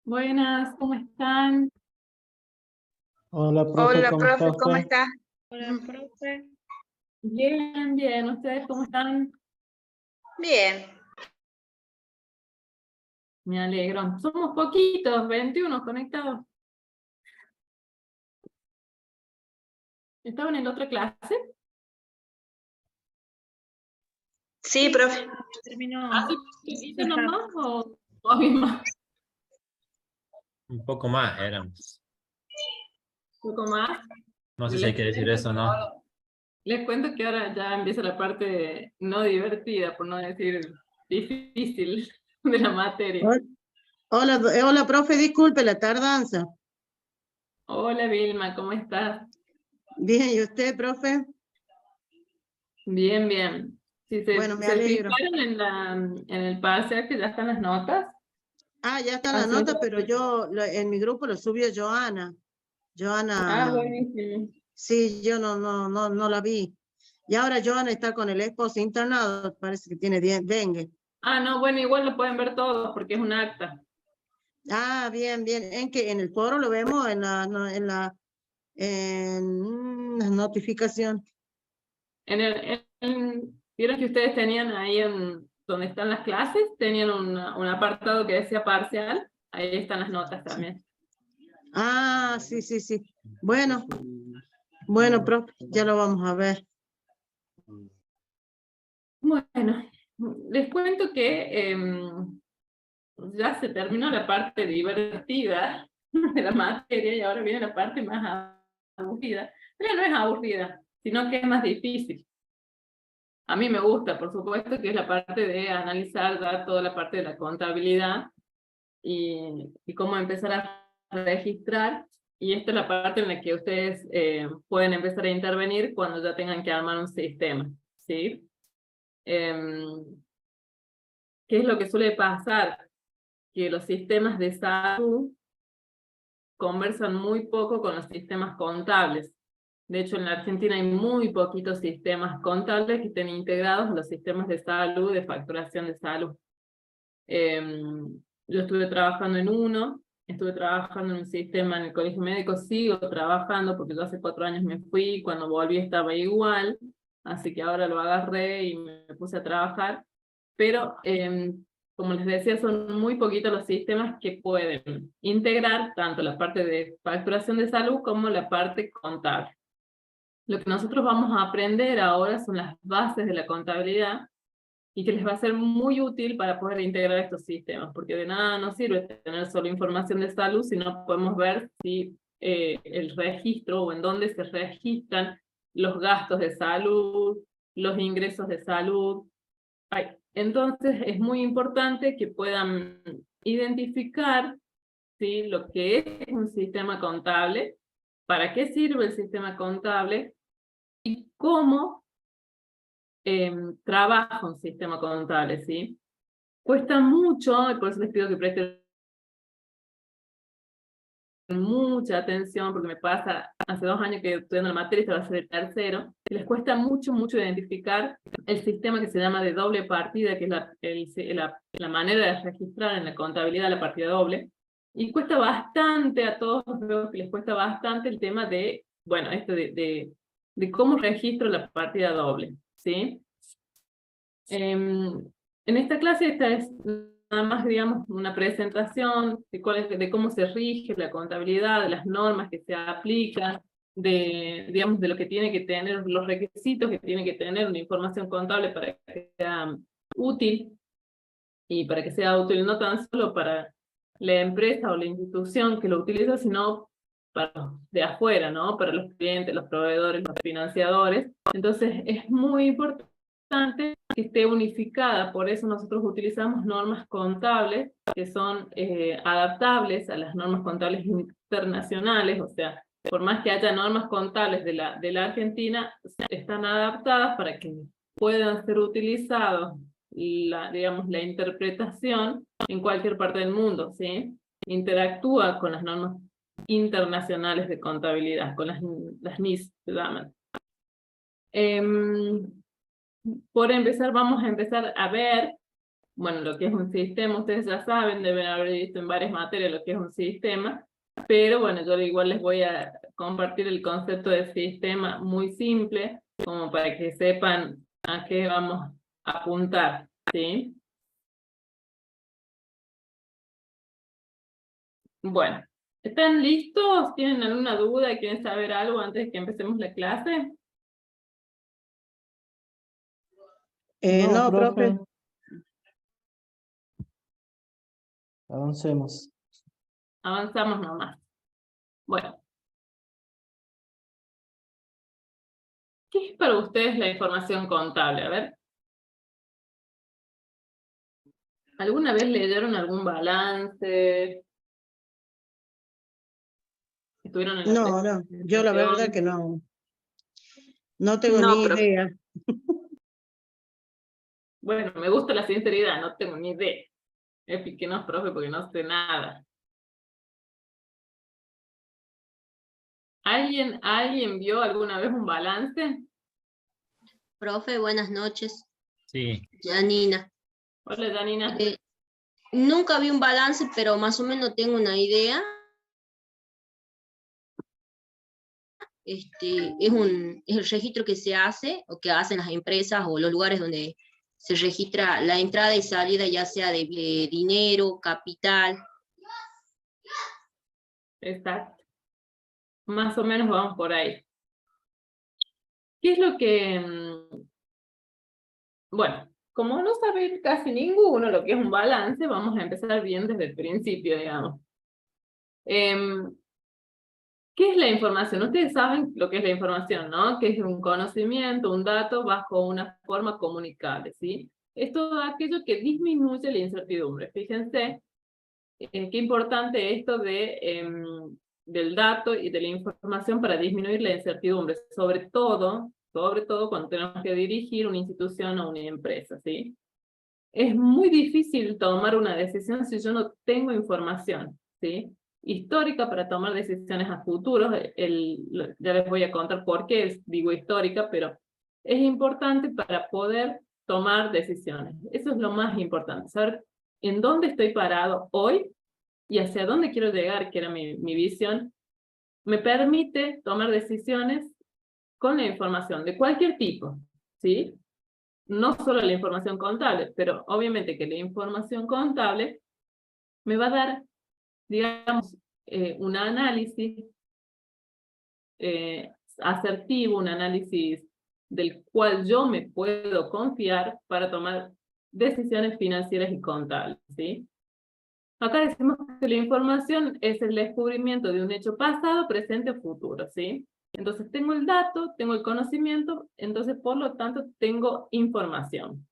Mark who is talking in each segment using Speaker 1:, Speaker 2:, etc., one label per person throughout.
Speaker 1: Buenas, ¿cómo están?
Speaker 2: Hola, profe,
Speaker 3: Hola,
Speaker 2: ¿cómo está
Speaker 3: profe, ¿cómo
Speaker 2: usted?
Speaker 3: estás?
Speaker 4: Hola, profe.
Speaker 1: Bien, bien. ¿Ustedes cómo están?
Speaker 3: Bien.
Speaker 1: Me alegro. Somos poquitos, 21 conectados. ¿Estaban en la otra clase?
Speaker 3: Sí, profe.
Speaker 4: Terminó.
Speaker 1: ¿Así poquito nomás o había más?
Speaker 5: Un poco más éramos.
Speaker 1: ¿Un poco más?
Speaker 5: No sé si hay que decir eso o no.
Speaker 1: Les cuento que ahora ya empieza la parte no divertida, por no decir difícil, de la materia.
Speaker 6: Hola, profe, disculpe la tardanza.
Speaker 1: Hola Vilma, ¿cómo estás?
Speaker 6: Bien, ¿y usted, profe?
Speaker 1: Bien, bien. Sí,
Speaker 6: Bueno, me
Speaker 1: se
Speaker 6: alegro.
Speaker 1: fijaron en el parcial que ya están las notas.
Speaker 6: Ah, ya está la
Speaker 1: Así
Speaker 6: nota,
Speaker 1: es.
Speaker 6: pero en mi grupo lo subió Joana.
Speaker 1: Ah,
Speaker 6: Joana,
Speaker 1: buenísimo.
Speaker 6: sí, yo no la vi. Y ahora Joana está con el esposo internado, parece que tiene dengue.
Speaker 1: Ah, no, bueno, igual lo pueden ver todos porque es un acta.
Speaker 6: Ah, bien, bien. En el foro lo vemos en la notificación.
Speaker 1: Vieron que ustedes tenían ahí donde están las clases, tenían un apartado que decía parcial, ahí están las notas también.
Speaker 6: Ah, sí, sí, sí. Bueno, profe, ya lo vamos a ver.
Speaker 1: Bueno, les cuento que ya se terminó la parte divertida de la materia y ahora viene la parte más aburrida. Pero no es aburrida, sino que es más difícil. A mí me gusta, por supuesto, que es la parte de analizar ya toda la parte de la contabilidad y cómo empezar a registrar. Y esta es la parte en la que ustedes pueden empezar a intervenir cuando ya tengan que armar un sistema, ¿sí? ¿Qué es lo que suele pasar? Que los sistemas de salud conversan muy poco con los sistemas contables. De hecho, en la Argentina hay muy poquitos sistemas contables que estén integrados a los sistemas de salud, de facturación de salud. Yo estuve trabajando en uno, estuve trabajando en un sistema en el colegio médico, sigo trabajando porque yo hace 4 años me fui, cuando volví estaba igual, así que ahora lo agarré y me puse a trabajar, pero como les decía, son muy poquitos los sistemas que pueden integrar tanto la parte de facturación de salud como la parte contable. Lo que nosotros vamos a aprender ahora son las bases de la contabilidad, y que les va a ser muy útil para poder integrar estos sistemas, porque de nada nos sirve tener solo información de salud si no podemos ver si el registro o en dónde se registran los gastos de salud, los ingresos de salud. Entonces es muy importante que puedan identificar, ¿sí?, lo que es un sistema contable, para qué sirve el sistema contable y cómo trabaja un sistema contable, ¿sí? Cuesta mucho, y por eso les pido que presten mucha atención, porque me pasa, hace 2 años que estoy estudiando la materia, y esta va a ser el tercero, y les cuesta mucho identificar el sistema que se llama de doble partida, que es la manera de registrar en la contabilidad la partida doble, y cuesta bastante, a todos veo que les cuesta bastante el tema de, bueno, esto de cómo registro la partida doble, ¿sí? En esta clase esta es nada más, digamos, una presentación de cómo se rige la contabilidad, de las normas que se aplican, digamos, de lo que tiene que tener, los requisitos que tiene que tener una información contable para que sea útil, y para que sea útil no tan solo para la empresa o la institución que lo utiliza, sino para los de afuera, ¿no? Para los clientes, los proveedores, los financiadores. Entonces es muy importante que esté unificada, por eso nosotros utilizamos normas contables que son adaptables a las normas contables internacionales, o sea, por más que haya normas contables de la Argentina, están adaptadas para que puedan ser utilizados, digamos, la interpretación en cualquier parte del mundo, ¿sí? Interactúa con las normas internacionales de contabilidad, con las NIS, se llaman. Por empezar, vamos a empezar a ver bueno, lo que es un sistema, ustedes ya saben, deben haber visto en varias materias lo que es un sistema, pero bueno, yo igual les voy a compartir el concepto de sistema muy simple, como para que sepan a qué vamos a apuntar, ¿sí? Bueno, ¿están listos? ¿Tienen alguna duda? ¿Quieren saber algo antes de que empecemos la clase?
Speaker 6: No, profe.
Speaker 2: Avancemos.
Speaker 1: Avanzamos nomás. Bueno. ¿Qué es para ustedes la información contable? A ver. ¿Alguna vez leyeron algún balance? ¿Estuvieron en la
Speaker 6: No, yo la verdad que no. No tengo
Speaker 3: No,
Speaker 6: ni
Speaker 3: profe.
Speaker 6: idea.
Speaker 1: Bueno, me gusta la sinceridad, no tengo ni idea. Explíquenos, profe, porque no sé nada. ¿Alguien vio alguna vez un balance?
Speaker 7: Profe, buenas noches.
Speaker 5: Sí,
Speaker 7: Janina.
Speaker 1: Hola, Janina.
Speaker 7: Nunca vi un balance, pero más o menos tengo una idea. Es el registro que se hace, o que hacen las empresas, o los lugares donde se registra la entrada y salida, ya sea de dinero, capital.
Speaker 1: Exacto. Más o menos vamos por ahí. ¿Qué es lo que... Bueno, como no sabe casi ninguno lo que es un balance, vamos a empezar bien desde el principio, digamos. ¿Qué es la información? Ustedes saben lo que es la información, ¿no? Que es un conocimiento, un dato bajo una forma comunicable, ¿sí? Es todo aquello que disminuye la incertidumbre. Fíjense qué importante esto del dato y de la información para disminuir la incertidumbre, sobre todo cuando tenemos que dirigir una institución o una empresa, ¿sí? Es muy difícil tomar una decisión si yo no tengo información, ¿sí? Histórica para tomar decisiones a futuros. Ya les voy a contar por qué digo histórica, pero es importante para poder tomar decisiones. Eso es lo más importante, saber en dónde estoy parado hoy y hacia dónde quiero llegar, que era mi visión, me permite tomar decisiones con la información de cualquier tipo, ¿sí? No solo la información contable, pero obviamente que la información contable me va a dar, digamos, un análisis asertivo, un análisis del cual yo me puedo confiar para tomar decisiones financieras y contables, ¿sí? Acá decimos que la información es el descubrimiento de un hecho pasado, presente o futuro, ¿sí? Entonces tengo el dato, tengo el conocimiento, entonces por lo tanto tengo información.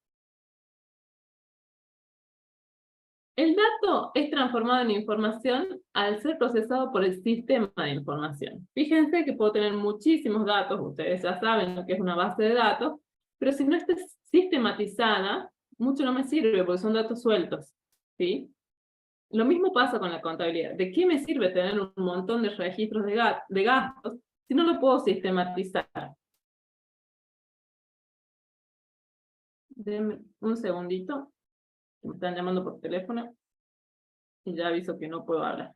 Speaker 1: El dato es transformado en información al ser procesado por el sistema de información. Fíjense que puedo tener muchísimos datos, ustedes ya saben lo que es una base de datos, pero si no está sistematizada, mucho no me sirve porque son datos sueltos, ¿sí? Lo mismo pasa con la contabilidad. ¿De qué me sirve tener un montón de registros de gastos si no lo puedo sistematizar? Denme un segundito. Me están llamando por teléfono y ya aviso que no puedo hablar.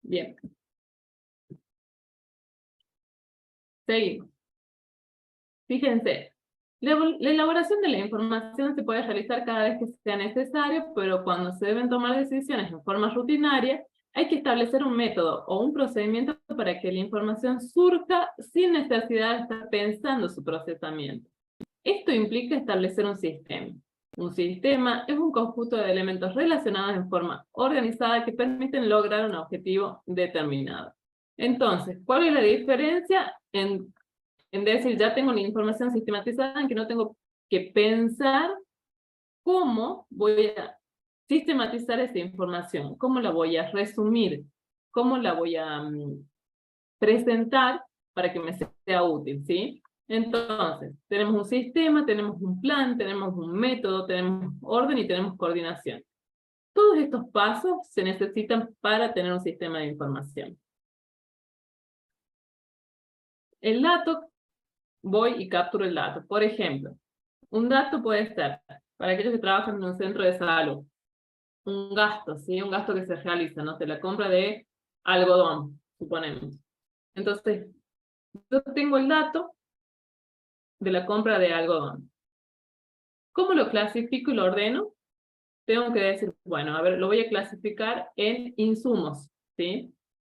Speaker 1: Bien. Seguimos. Fíjense, la elaboración de la información se puede realizar cada vez que sea necesario, pero cuando se deben tomar decisiones en forma rutinaria, hay que establecer un método o un procedimiento para que la información surja sin necesidad de estar pensando su procesamiento. Esto implica establecer un sistema. Un sistema es un conjunto de elementos relacionados en forma organizada que permiten lograr un objetivo determinado. Entonces, ¿cuál es la diferencia en decir ya tengo una información sistematizada en que no tengo que pensar cómo voy a sistematizar esa información, cómo la voy a resumir, cómo la voy a presentar para que me sea útil, ¿sí? Entonces, tenemos un sistema, tenemos un plan, tenemos un método, tenemos orden y tenemos coordinación. Todos estos pasos se necesitan para tener un sistema de información. El dato, voy y capturo el dato. Por ejemplo, un dato puede ser, para aquellos que trabajan en un centro de salud, un gasto, ¿sí? Un gasto que se realiza, no sé, la compra de algodón, suponemos. Entonces, yo tengo el dato de la compra de algodón. ¿Cómo lo clasifico y lo ordeno? Tengo que decir, bueno, a ver, lo voy a clasificar en insumos, ¿sí?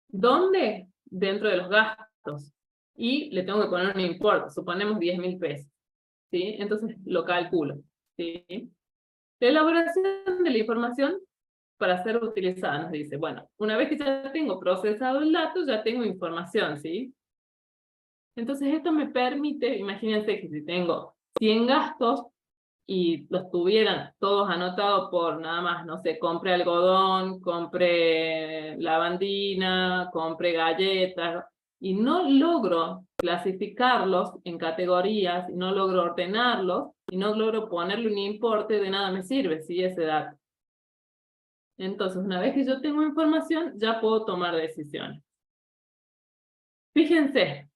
Speaker 1: ¿Dónde? Dentro de los gastos. Y le tengo que poner un importe, suponemos 10.000 pesos, ¿sí? Entonces lo calculo, ¿sí? La elaboración de la información para ser utilizada nos dice, bueno, una vez que ya tengo procesado el dato, ya tengo información, ¿sí? Entonces esto me permite, imagínense que si tengo 100 gastos y los tuvieran todos anotados por nada más, no sé, compré algodón, compré lavandina, compré galletas, y no logro clasificarlos en categorías, y no logro ordenarlos, y no logro ponerle un importe, de nada me sirve, ¿sí? Ese dato. Entonces, una vez que yo tengo información, ya puedo tomar decisiones. Fíjense,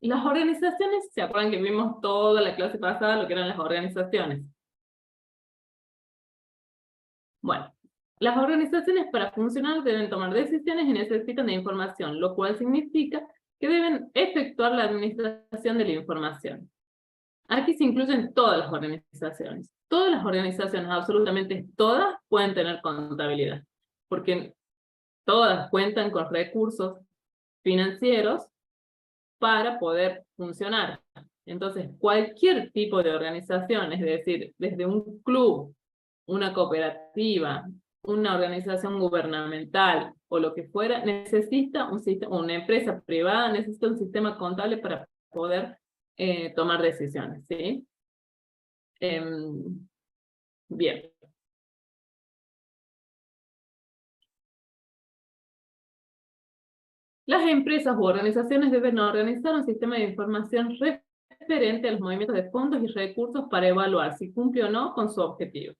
Speaker 1: las organizaciones, ¿se acuerdan que vimos toda la clase pasada lo que eran las organizaciones? Bueno, las organizaciones para funcionar deben tomar decisiones y necesitan de información, lo cual significa que deben efectuar la administración de la información. Aquí se incluyen todas las organizaciones. Todas las organizaciones, absolutamente todas, pueden tener contabilidad, porque todas cuentan con recursos financieros para poder funcionar. Entonces, cualquier tipo de organización, es decir, desde un club, una cooperativa, una organización gubernamental o lo que fuera, necesita un sistema, una empresa privada necesita un sistema contable para poder tomar decisiones, ¿sí? Bien. Las empresas u organizaciones deben organizar un sistema de información referente a los movimientos de fondos y recursos para evaluar si cumple o no con su objetivo.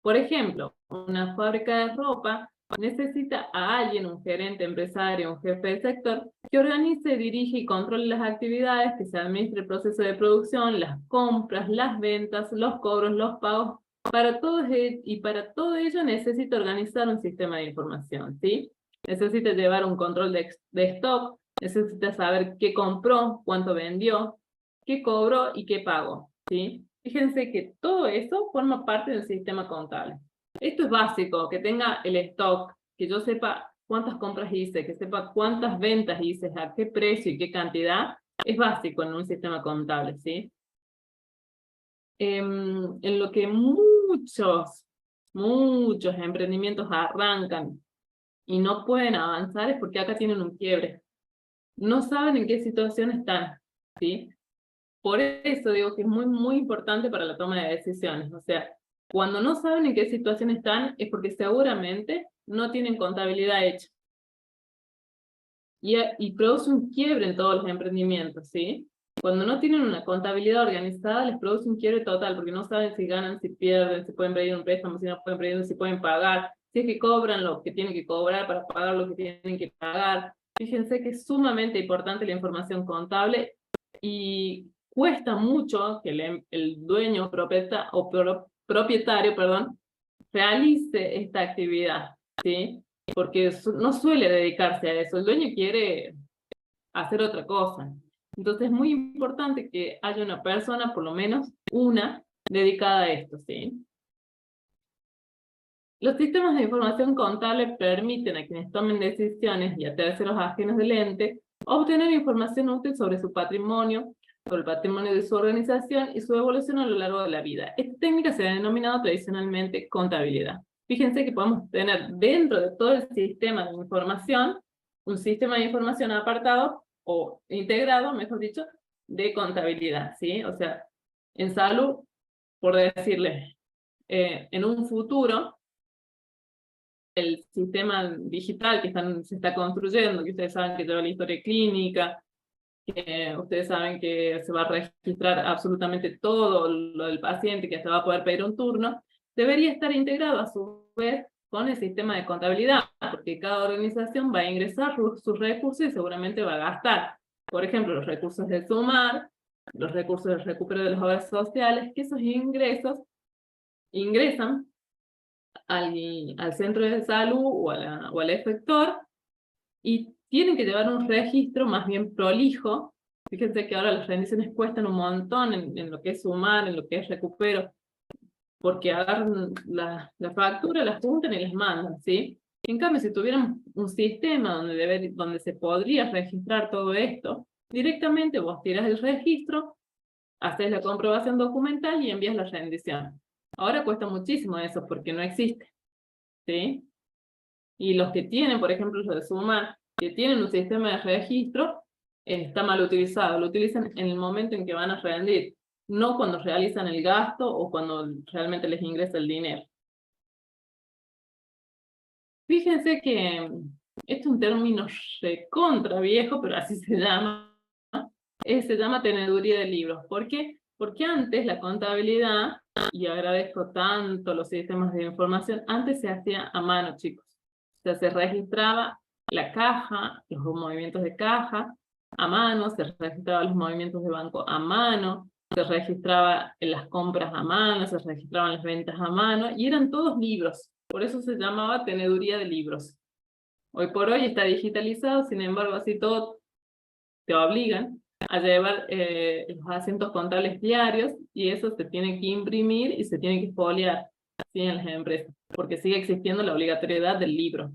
Speaker 1: Por ejemplo, una fábrica de ropa necesita a alguien, un gerente empresario, un jefe del sector, que organice, dirige y controle las actividades, que se administre el proceso de producción, las compras, las ventas, los cobros, los pagos. Para todo ello necesita organizar un sistema de información, ¿sí? Necesita llevar un control de stock, necesita saber qué compró, cuánto vendió, qué cobró y qué pagó, ¿sí? Fíjense que todo eso forma parte del sistema contable. Esto es básico, que tenga el stock, que yo sepa cuántas compras hice, que sepa cuántas ventas hice, a qué precio y qué cantidad, es básico en un sistema contable, ¿sí? En lo que muchos emprendimientos arrancan y no pueden avanzar es porque acá tienen un quiebre. No saben en qué situación están, ¿sí? Por eso digo que es muy importante para la toma de decisiones. O sea, cuando no saben en qué situación están es porque seguramente no tienen contabilidad hecha. Y produce un quiebre en todos los emprendimientos, ¿sí? Cuando no tienen una contabilidad organizada les produce un quiebre total porque no saben si ganan, si pierden, si pueden pedir un préstamo, si no pueden pedir, si pueden pagar, si es que cobran lo que tienen que cobrar para pagar lo que tienen que pagar. Fíjense que es sumamente importante la información contable y cuesta mucho que el dueño propietario, perdón, realice esta actividad, ¿sí? Porque no suele dedicarse a eso, el dueño quiere hacer otra cosa. Entonces es muy importante que haya una persona, por lo menos una, dedicada a esto, ¿sí? Los sistemas de información contable permiten a quienes tomen decisiones y a terceros ajenos del ente obtener información útil sobre su patrimonio, sobre el patrimonio de su organización y su evolución a lo largo de la vida. Esta técnica se ha denominado tradicionalmente contabilidad. Fíjense que podemos tener dentro de todo el sistema de información, un sistema de información apartado o integrado, mejor dicho, de contabilidad, ¿sí? O sea, en salud, por decirles, en un futuro, el sistema digital que se está construyendo, que ustedes saben que lleva la historia clínica, que ustedes saben que se va a registrar absolutamente todo lo del paciente, que hasta va a poder pedir un turno, debería estar integrado a su vez con el sistema de contabilidad, porque cada organización va a ingresar sus recursos y seguramente va a gastar. por ejemplo, los recursos de sumar, los recursos de recupero de los hogares sociales, que esos ingresos ingresan al centro de salud o al efector y tienen que llevar un registro más bien prolijo. Fíjense que ahora las rendiciones cuestan un montón en lo que es sumar, en lo que es recupero, porque agarran la factura, la juntan y les mandan, ¿sí? En cambio, si tuviéramos un sistema donde se podría registrar todo esto, directamente vos tiras el registro, haces la comprobación documental y envías la rendición. Ahora cuesta muchísimo eso porque no existe, ¿sí? Y los que tienen, por ejemplo, los de sumar, que tienen un sistema de registro, está mal utilizado. Lo utilizan en el momento en que van a rendir, no cuando realizan el gasto o cuando realmente les ingresa el dinero. Fíjense que este es un término recontra viejo, pero así se llama. Se llama teneduría de libros. ¿Por qué? Porque antes la contabilidad, y agradezco tanto los sistemas de información, antes se hacía a mano, chicos. O sea, se registraba la caja, los movimientos de caja a mano, se registraban los movimientos de banco a mano, se registraba las compras a mano, se registraban las ventas a mano, y eran todos libros. Por eso se llamaba teneduría de libros. Hoy por hoy está digitalizado, sin embargo, así todo te obligan a llevar los asientos contables diarios, y eso se tiene que imprimir y se tiene que foliar, ¿sí? En las empresas, porque sigue existiendo la obligatoriedad del libro.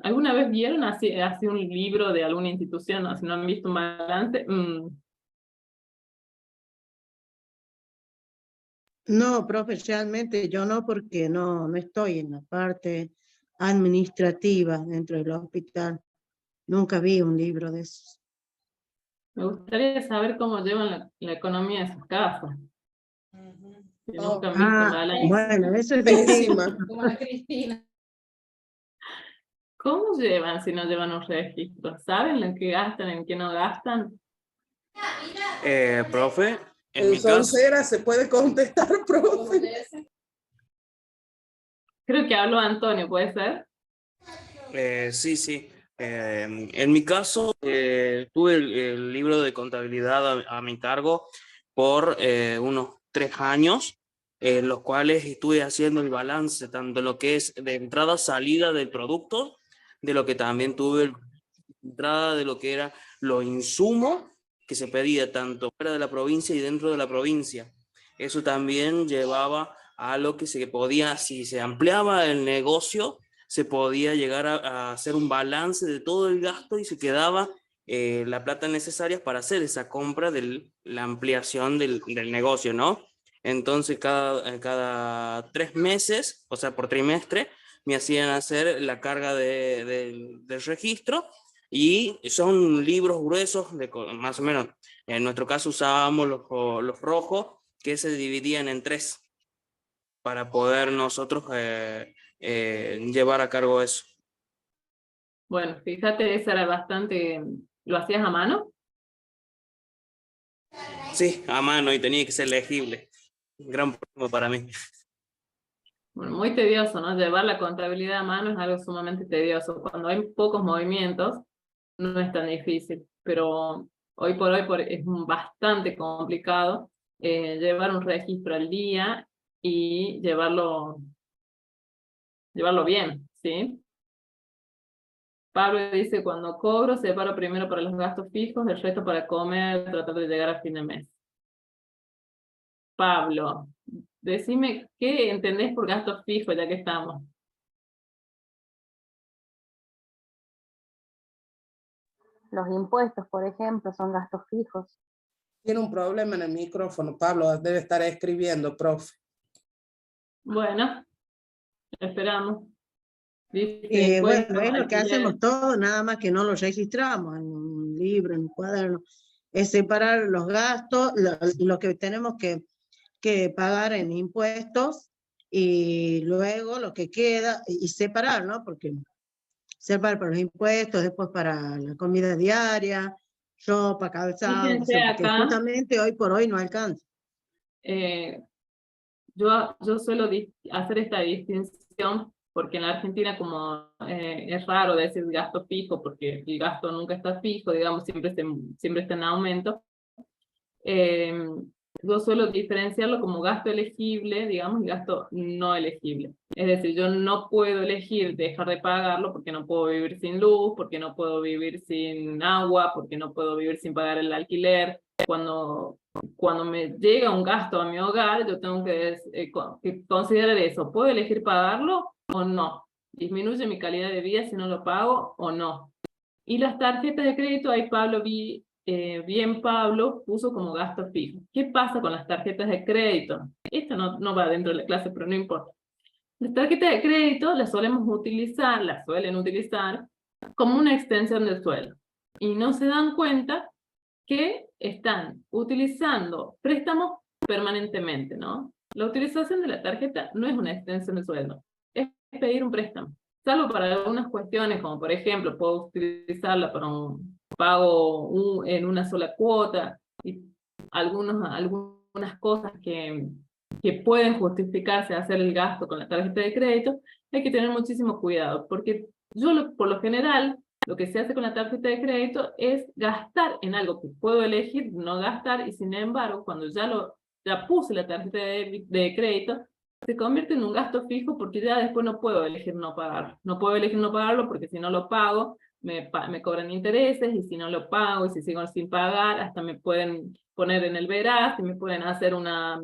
Speaker 1: ¿Alguna vez vieron así un libro de alguna institución? ¿No? Si no han visto un balance.
Speaker 6: No, profe, realmente yo no, porque no estoy en la parte administrativa dentro del hospital. Nunca vi un libro de esos.
Speaker 1: Me gustaría saber cómo llevan la economía de sus casas. Si nunca han visto balance.
Speaker 6: Bueno, eso es
Speaker 8: Pésima.
Speaker 9: Como la Cristina.
Speaker 1: ¿Cómo llevan si no llevan un registro? ¿Saben en qué gastan, en qué no gastan?
Speaker 8: Profe, en mi
Speaker 2: En
Speaker 8: caso,
Speaker 2: Soncera se puede contestar, profe.
Speaker 1: Creo que habló Antonio, ¿puede ser?
Speaker 8: sí. En mi caso, tuve el libro de contabilidad a mi cargo por unos 3 años, en los cuales estuve haciendo el balance, tanto lo que es de entrada-salida del producto, de lo que también tuve entrada de lo que era los insumos que se pedía tanto fuera de la provincia y dentro de la provincia. Eso también llevaba a lo que se podía, si se ampliaba el negocio, se podía llegar a hacer un balance de todo el gasto y se quedaba la plata necesaria para hacer esa compra de la ampliación del negocio, ¿no? Entonces cada 3 meses, o sea, por trimestre, me hacían hacer la carga del registro, y son libros gruesos, más o menos. En nuestro caso usábamos los rojos, que se dividían en 3 para poder nosotros llevar a cargo eso.
Speaker 1: Bueno, fíjate, esa era bastante... ¿Lo hacías a mano?
Speaker 8: Sí, a mano, y tenía que ser legible. Un gran problema para mí.
Speaker 1: Bueno, muy tedioso, ¿no? Llevar la contabilidad a mano es algo sumamente tedioso. Cuando hay pocos movimientos, no es tan difícil, pero hoy por hoy es bastante complicado llevar un registro al día y llevarlo bien, ¿sí? Pablo dice, cuando cobro, separo primero para los gastos fijos, el resto para comer, tratar de llegar a fin de mes. Pablo, decime, ¿qué entendés por gastos fijos ya que estamos?
Speaker 10: Los impuestos, por ejemplo, son gastos fijos.
Speaker 2: Tiene un problema en el micrófono, Pablo, debe estar escribiendo, profe.
Speaker 1: Bueno, esperamos. Dice,
Speaker 6: bueno, es lo que hacemos todos, nada más que no lo registramos en un libro, en un cuaderno. Es separar los gastos, lo que tenemos que pagar en impuestos, y luego lo que queda, y separar, ¿no? Porque separar para los impuestos, después para la comida diaria, ropa, calzado,
Speaker 1: fíjense
Speaker 6: porque
Speaker 1: acá,
Speaker 6: justamente hoy por hoy no alcanza.
Speaker 1: yo suelo hacer esta distinción porque en la Argentina como es raro decir gasto fijo, porque el gasto nunca está fijo, digamos, siempre está en aumento, yo suelo diferenciarlo como gasto elegible, digamos, y gasto no elegible. Es decir, yo no puedo elegir dejar de pagarlo porque no puedo vivir sin luz, porque no puedo vivir sin agua, porque no puedo vivir sin pagar el alquiler. Cuando me llega un gasto a mi hogar, yo tengo que considerar eso. ¿Puedo elegir pagarlo o no? ¿Disminuye mi calidad de vida si no lo pago o no? Y las tarjetas de crédito, ahí Pablo Pablo puso como gasto fijo. ¿Qué pasa con las tarjetas de crédito? Esto no va dentro de la clase, pero no importa. Las tarjetas de crédito las suelen utilizar como una extensión del sueldo. Y no se dan cuenta que están utilizando préstamos permanentemente, ¿no? La utilización de la tarjeta no es una extensión del sueldo, es pedir un préstamo. Salvo para algunas cuestiones, como por ejemplo, puedo utilizarla para un pago en una sola cuota, y algunas cosas que pueden justificarse hacer el gasto con la tarjeta de crédito, hay que tener muchísimo cuidado, porque por lo general, lo que se hace con la tarjeta de crédito es gastar en algo que puedo elegir no gastar, y sin embargo, cuando ya puse la tarjeta de crédito, se convierte en un gasto fijo porque ya después no puedo elegir no pagarlo. No puedo elegir no pagarlo porque si no lo pago, me cobran intereses, y si no lo pago y si sigo sin pagar, hasta me pueden poner en el veraz y me pueden hacer una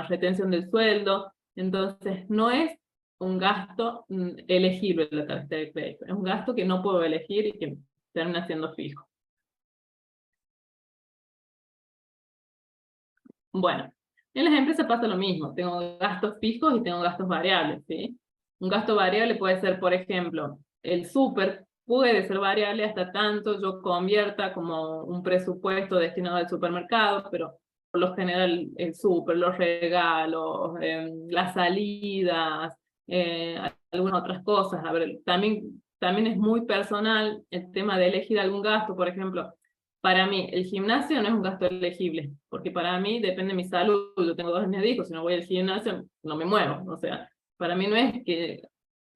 Speaker 1: retención del sueldo. Entonces, no es un gasto elegible la tarjeta de crédito. Es un gasto que no puedo elegir y que termina siendo fijo. Bueno. En las empresas pasa lo mismo, tengo gastos fijos y tengo gastos variables, ¿sí? Un gasto variable puede ser, por ejemplo, el súper puede ser variable hasta tanto yo convierta como un presupuesto destinado al supermercado, pero por lo general el súper, los regalos, las salidas, algunas otras cosas. A ver, también es muy personal el tema de elegir algún gasto. Por ejemplo, para mí, el gimnasio no es un gasto elegible, porque para mí depende de mi salud. Yo tengo 2 médicos, si no voy al gimnasio, no me muevo. O sea, para mí no es que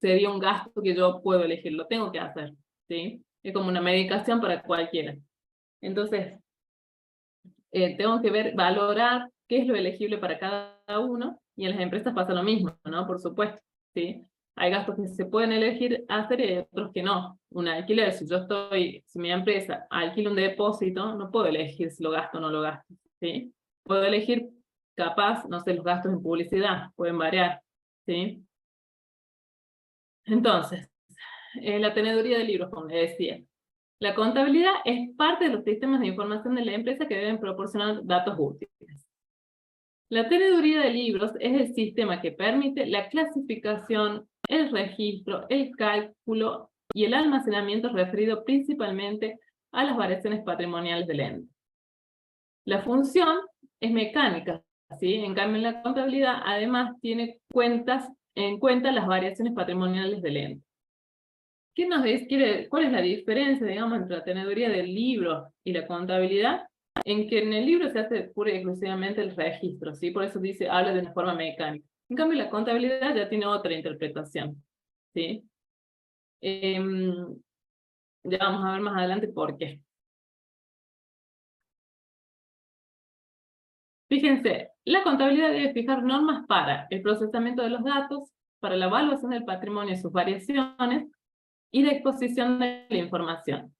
Speaker 1: sería un gasto que yo puedo elegir, lo tengo que hacer, ¿sí? Es como una medicación para cualquiera. Entonces, tengo que valorar qué es lo elegible para cada uno, y en las empresas pasa lo mismo, ¿no? Por supuesto, ¿sí? Hay gastos que se pueden elegir hacer y otros que no. Un alquiler, si mi empresa alquila un depósito, no puedo elegir si lo gasto o no lo gasto, ¿sí? Puedo elegir, capaz, no sé, los gastos en publicidad, pueden variar, ¿sí? Entonces, la teneduría de libros, como les decía. La contabilidad es parte de los sistemas de información de la empresa que deben proporcionar datos útiles. La teneduría de libros es el sistema que permite la clasificación, el registro, el cálculo y el almacenamiento referido principalmente a las variaciones patrimoniales del ente. La función es mecánica, ¿sí? En cambio, en la contabilidad además tiene en cuenta las variaciones patrimoniales del ente. ¿Cuál es la diferencia, digamos, entre la teneduría del libro y la contabilidad? En que en el libro se hace pura y exclusivamente el registro, ¿sí? Por eso habla de una forma mecánica. En cambio, la contabilidad ya tiene otra interpretación, ¿sí? Ya vamos a ver más adelante por qué. Fíjense, la contabilidad debe fijar normas para el procesamiento de los datos, para la evaluación del patrimonio y sus variaciones, y de exposición de la información.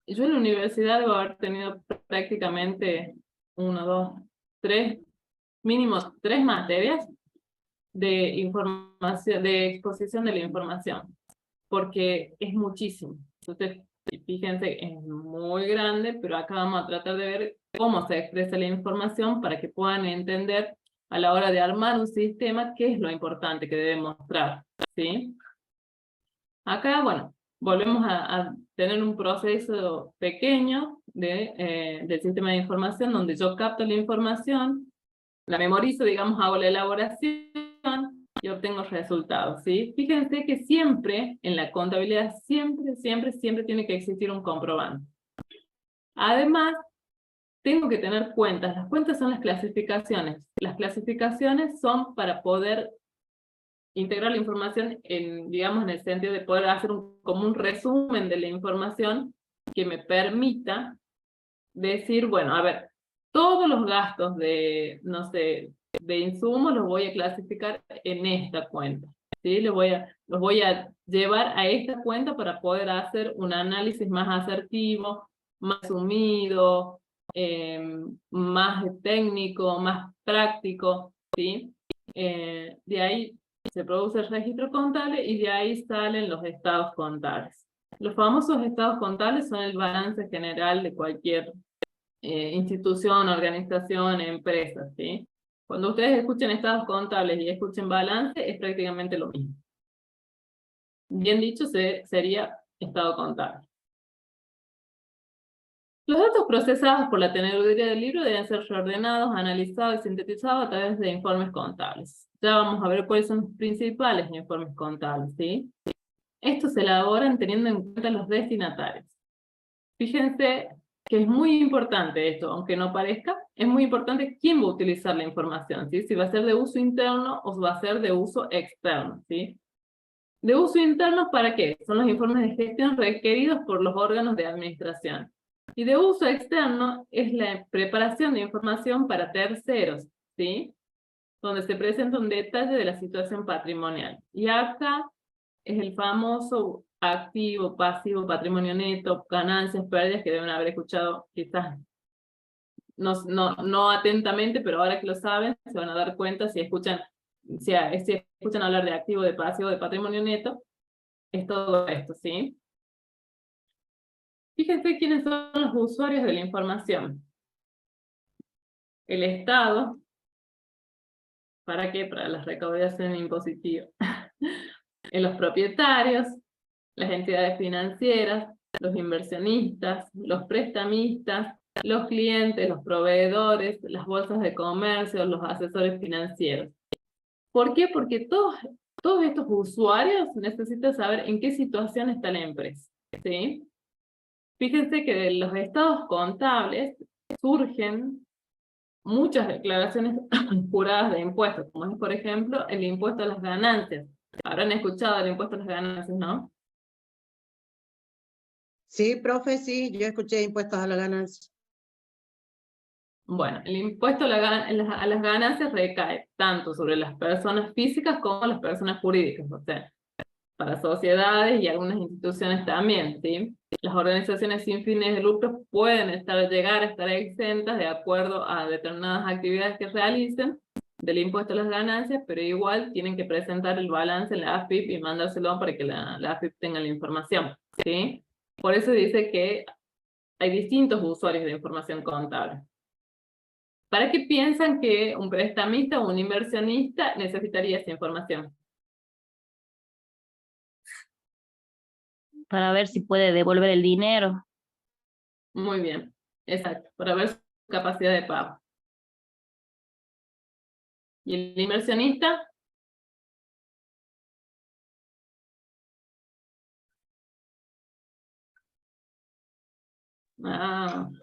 Speaker 1: Yo en la universidad debo haber tenido prácticamente 1, 2, 3, mínimo 3 materias de información, de exposición de la información, porque es muchísimo. Entonces, fíjense, es muy grande, pero acá vamos a tratar de ver cómo se expresa la información para que puedan entender a la hora de armar un sistema qué es lo importante que debe mostrar, ¿sí? Acá, bueno, volvemos a tener un proceso pequeño del sistema de información donde yo capto la información, la memorizo, digamos, hago la elaboración y obtengo resultados, ¿sí? Fíjense que siempre, en la contabilidad, siempre tiene que existir un comprobante. Además, tengo que tener cuentas. Las cuentas son las clasificaciones. Las clasificaciones son para poder integrar la información en, digamos, en el sentido de poder hacer como un resumen de la información que me permita decir, bueno, a ver, todos los gastos de, no sé, de insumos los voy a clasificar en esta cuenta, ¿sí? Los voy a llevar a esta cuenta para poder hacer un análisis más asertivo, más sumido, más técnico, más práctico, ¿sí? De ahí se produce el registro contable y de ahí salen los estados contables. Los famosos estados contables son el balance general de cualquier institución, organización, empresa, ¿sí? Cuando ustedes escuchen estados contables y escuchen balance, es prácticamente lo mismo. Bien dicho, sería estado contable. Los datos procesados por la teneduría del libro deben ser reordenados, analizados y sintetizados a través de informes contables. Ya vamos a ver cuáles son los principales informes contables, ¿sí? Estos se elaboran teniendo en cuenta los destinatarios. Fíjense que es muy importante esto, aunque no parezca, es muy importante quién va a utilizar la información, ¿sí? Si va a ser de uso interno o va a ser de uso externo, ¿sí? De uso interno, ¿para qué? Son los informes de gestión requeridos por los órganos de administración. Y de uso externo es la preparación de información para terceros, ¿sí? Donde se presenta un detalle de la situación patrimonial. Y acá es el famoso activo, pasivo, patrimonio neto, ganancias, pérdidas, que deben haber escuchado quizás no atentamente, pero ahora que lo saben, se van a dar cuenta si escuchan hablar de activo, de pasivo, de patrimonio neto, es todo esto, ¿sí? Fíjense quiénes son los usuarios de la información. El Estado, ¿para qué? Para la recaudación impositiva. Los propietarios, las entidades financieras, los inversionistas, los prestamistas, los clientes, los proveedores, las bolsas de comercio, los asesores financieros. ¿Por qué? Porque todos estos usuarios necesitan saber en qué situación está la empresa, ¿sí? Fíjense que de los estados contables surgen muchas declaraciones juradas de impuestos, como es, por ejemplo, el impuesto a las ganancias. Habrán escuchado el impuesto a las ganancias, ¿no?
Speaker 6: Sí, profe, sí, yo escuché impuestos a la ganancia.
Speaker 1: Bueno, el impuesto a las ganancias recae tanto sobre las personas físicas como las personas jurídicas, o sea, para sociedades y algunas instituciones también, ¿sí? Las organizaciones sin fines de lucro pueden llegar a estar exentas de acuerdo a determinadas actividades que realicen del impuesto a las ganancias, pero igual tienen que presentar el balance en la AFIP y mandárselo para que la AFIP tenga la información, ¿sí? Por eso dice que hay distintos usuarios de información contable. ¿Para qué piensan que un prestamista o un inversionista necesitaría esa información?
Speaker 10: Para ver si puede devolver el dinero.
Speaker 1: Muy bien, exacto, para ver su capacidad de pago. ¿Y el inversionista?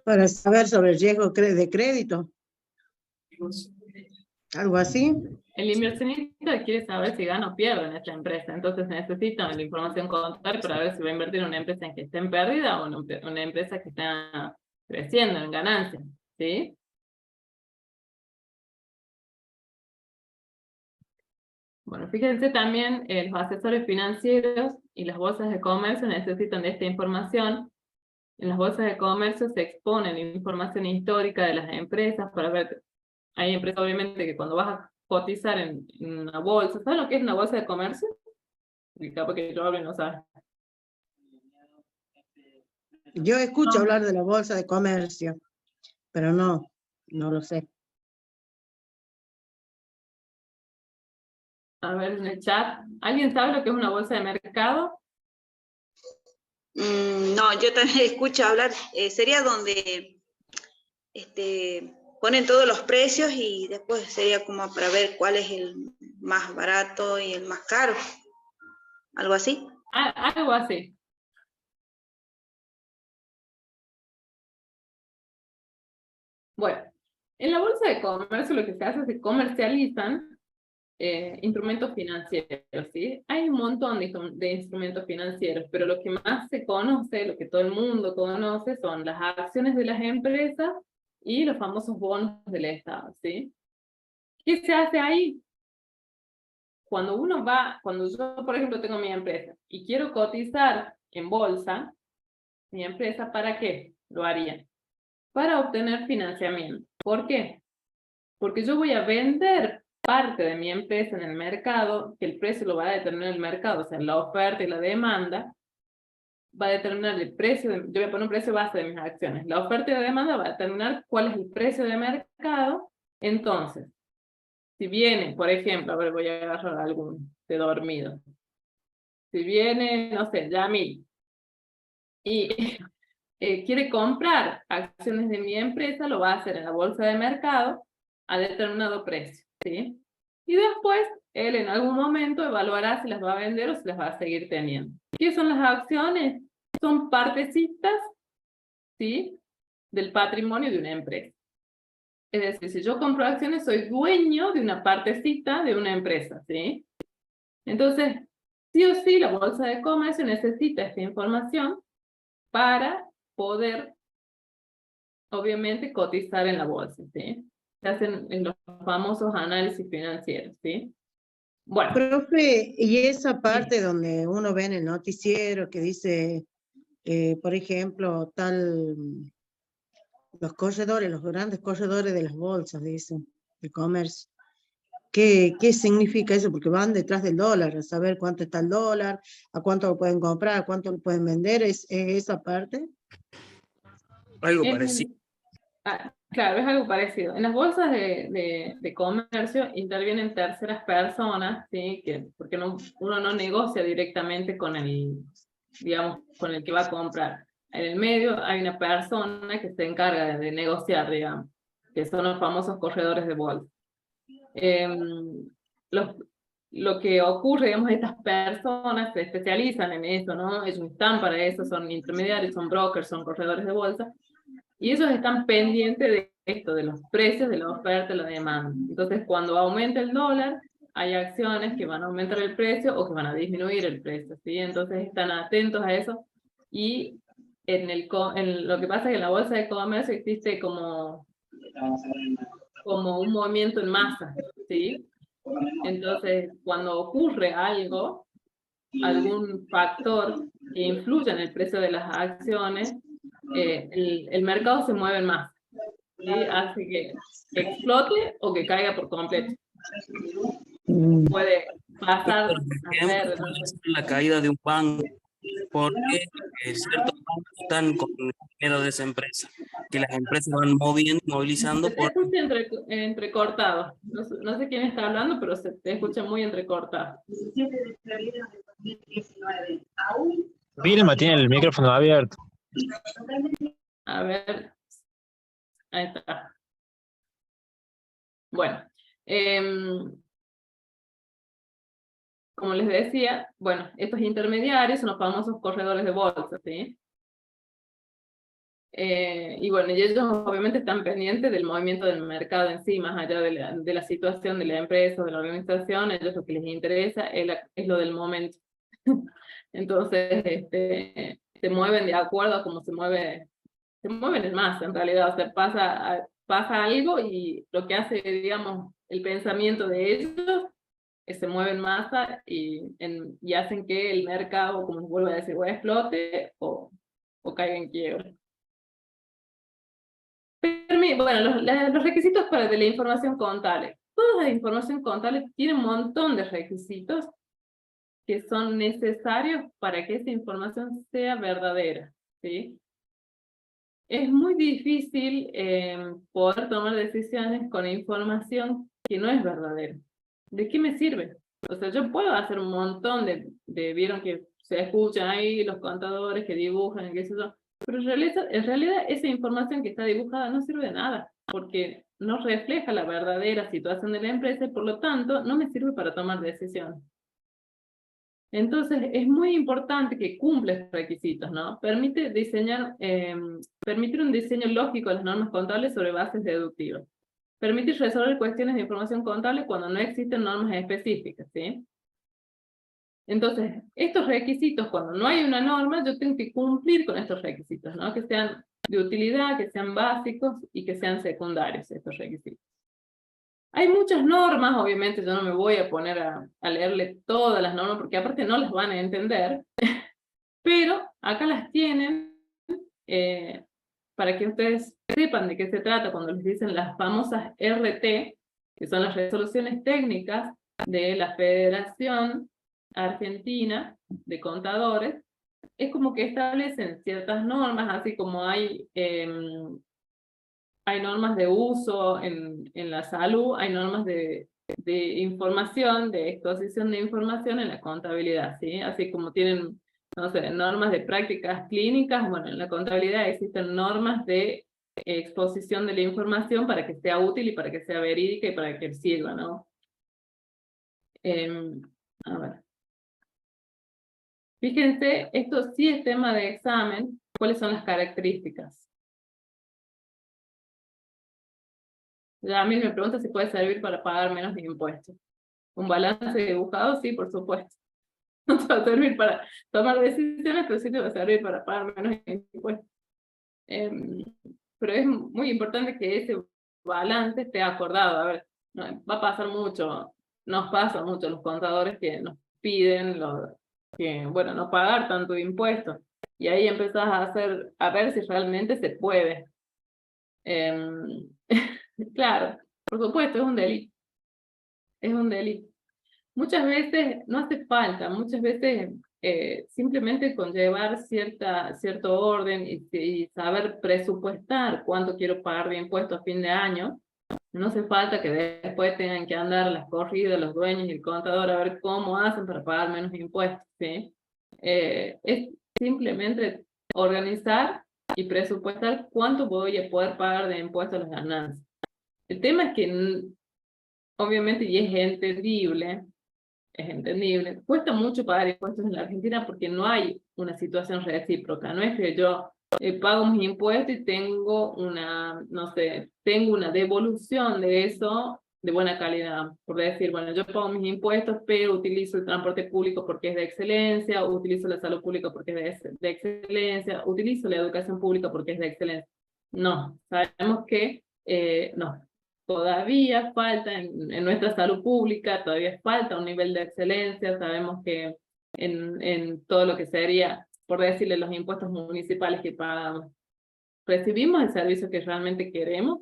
Speaker 6: Para saber sobre el riesgo de crédito. Algo así.
Speaker 1: El inversionista quiere saber si gana o pierde en esta empresa, entonces necesita la información contable para ver si va a invertir en una empresa en que esté en pérdida o en una empresa que está creciendo en ganancias, ¿sí? Bueno, fíjense también, los asesores financieros y las bolsas de comercio necesitan de esta información. En las bolsas de comercio se expone información histórica de las empresas para ver, hay empresas obviamente que cuando vas a cotizar en una bolsa, ¿sabes lo que es una bolsa de comercio? Y capaz que yo hablo y no sabes.
Speaker 6: Yo escucho hablar de la bolsa de comercio, pero no lo sé.
Speaker 1: A ver en el chat, ¿alguien sabe lo que es una bolsa de mercado?
Speaker 3: No, yo también escucho hablar, sería donde ponen todos los precios y después sería como para ver cuál es el más barato y el más caro, algo así.
Speaker 1: Algo así. Bueno, en la bolsa de comercio lo que se hace es que comercializan instrumentos financieros, ¿sí? Hay un montón de instrumentos financieros, pero lo que más se conoce, lo que todo el mundo conoce, son las acciones de las empresas y los famosos bonos del Estado, ¿sí? ¿Qué se hace ahí? Cuando yo, por ejemplo, tengo mi empresa y quiero cotizar en bolsa, mi empresa, ¿para qué lo haría? Para obtener financiamiento. ¿Por qué? Porque yo voy a vender parte de mi empresa en el mercado, que el precio lo va a determinar el mercado, o sea, la oferta y la demanda, va a determinar el precio, yo voy a poner un precio base de mis acciones. La oferta y la demanda va a determinar cuál es el precio de mercado. Entonces, si viene, por ejemplo, a ver, voy a agarrar algún de dormido. Si viene, no sé, Yamil, y quiere comprar acciones de mi empresa, lo va a hacer en la bolsa de mercado a determinado precio, ¿sí? Y después, él en algún momento evaluará si las va a vender o si las va a seguir teniendo. ¿Qué son las acciones? Son partecitas, ¿sí?, del patrimonio de una empresa. Es decir, si yo compro acciones, soy dueño de una partecita de una empresa, ¿sí? Entonces, sí o sí, la bolsa de comercio necesita esta información para poder, obviamente, cotizar en la bolsa, ¿sí? Se hacen en los famosos análisis financieros, ¿sí? Bueno.
Speaker 6: Profe, y esa parte donde uno ve en el noticiero que dice, por ejemplo, los corredores, los grandes corredores de las bolsas, dicen, de comercio. ¿Qué significa eso? Porque van detrás del dólar, a saber cuánto está el dólar, a cuánto lo pueden comprar, a cuánto lo pueden vender, ¿es esa parte?
Speaker 8: Algo parecido.
Speaker 1: Claro, es algo parecido. En las bolsas de comercio intervienen terceras personas, ¿sí? Porque uno no negocia directamente con digamos, con el que va a comprar. En el medio hay una persona que se encarga de negociar, digamos, que son los famosos corredores de bolsa. Lo que ocurre, digamos, estas personas se especializan en eso, ¿no? Ellos están para eso, son intermediarios, son brokers, son corredores de bolsa, y ellos están pendientes de esto, de los precios, de la oferta y la demanda. Entonces, cuando aumenta el dólar, hay acciones que van a aumentar el precio o que van a disminuir el precio, ¿sí? Entonces, están atentos a eso, y lo que pasa es que en la bolsa de comercio existe como un movimiento en masa, ¿sí? Entonces, cuando ocurre algo, algún factor que influya en el precio de las acciones, el mercado se mueve en masa, ¿sí? Hace que explote o que caiga por completo. Puede pasar a ser
Speaker 8: la caída de un banco, porque ciertos bancos están con el dinero de esa empresa, que las empresas van movilizando.
Speaker 1: Se te escucha entrecortado. No sé quién está hablando, pero se te escucha muy entrecortado.
Speaker 9: Vilma tiene el micrófono abierto.
Speaker 1: A ver. Ahí está. Bueno. Como les decía, bueno, estos intermediarios son los famosos corredores de bolsa, ¿sí? Y bueno, y ellos obviamente están pendientes del movimiento del mercado en sí, más allá de la situación de la empresa o de la organización. Ellos lo que les interesa es lo del momento. Entonces, se mueven de acuerdo a cómo se mueven en masa, en realidad. O sea, pasa algo y lo que hace, digamos, el pensamiento de ellos se mueve en masa y hacen que el mercado, como vuelvo a decir, o explote o caiga en quiebra. Bueno, los requisitos de la información contable. Toda la información contable tiene un montón de requisitos que son necesarios para que esa información sea verdadera, ¿sí? Es muy difícil poder tomar decisiones con información que no es verdadera. ¿De qué me sirve? O sea, yo puedo hacer un montón vieron que se escuchan ahí los contadores que dibujan, qué sé yo, pero en realidad esa información que está dibujada no sirve de nada, porque no refleja la verdadera situación de la empresa y por lo tanto no me sirve para tomar decisiones. Entonces es muy importante que cumpla estos requisitos, ¿no? Permitir un diseño lógico de las normas contables sobre bases deductivas. permitir resolver cuestiones de información contable cuando no existen normas específicas, ¿sí? Entonces, estos requisitos, cuando no hay una norma, yo tengo que cumplir con estos requisitos, ¿no? Que sean de utilidad, que sean básicos y que sean secundarios estos requisitos. Hay muchas normas, obviamente yo no me voy a poner a leerle todas las normas, porque aparte no las van a entender, pero acá las tienen para que ustedes sepan de qué se trata cuando les dicen las famosas RT, que son las resoluciones técnicas de la Federación Argentina de Contadores. Es como que establecen ciertas normas, así como hay normas de uso en la salud, hay normas de información, de exposición de información en la contabilidad, ¿sí? Así como tienen, no sé, normas de prácticas clínicas, bueno, en la contabilidad existen normas de exposición de la información para que sea útil y para que sea verídica y para que sirva, ¿no? A ver. Fíjense, esto sí es tema de examen, ¿cuáles son las características? Ya a mí me pregunta si puede servir para pagar menos impuestos. Un balance dibujado, sí, por supuesto. No te va a servir para tomar decisiones, pero sí te va a servir para pagar menos impuestos. Pero es muy importante que ese balance esté acordado. A ver, no, va a pasar mucho, nos pasa mucho los contadores que nos piden que, bueno, no pagar tanto impuestos. Y ahí empezás a ver si realmente se puede. Claro, por supuesto, es un delito. Es un delito. Muchas veces no hace falta, muchas veces simplemente con llevar cierto orden y saber presupuestar cuánto quiero pagar de impuestos a fin de año, no hace falta que después tengan que andar las corridas, los dueños y el contador a ver cómo hacen para pagar menos impuestos, ¿sí? Es simplemente organizar y presupuestar cuánto voy a poder pagar de impuestos a las ganancias. El tema es que, obviamente, y es entendible, cuesta mucho pagar impuestos en la Argentina porque no hay una situación recíproca, no es que yo pago mis impuestos y tengo no sé, tengo una devolución de eso de buena calidad, por decir, bueno, yo pago mis impuestos, pero utilizo el transporte público porque es de excelencia, utilizo la salud pública porque es de excelencia, utilizo la educación pública porque es de excelencia. No, sabemos que no. Todavía falta en nuestra salud pública, todavía falta un nivel de excelencia, sabemos que en todo lo que sería, por decirle, los impuestos municipales que pagamos, recibimos el servicio que realmente queremos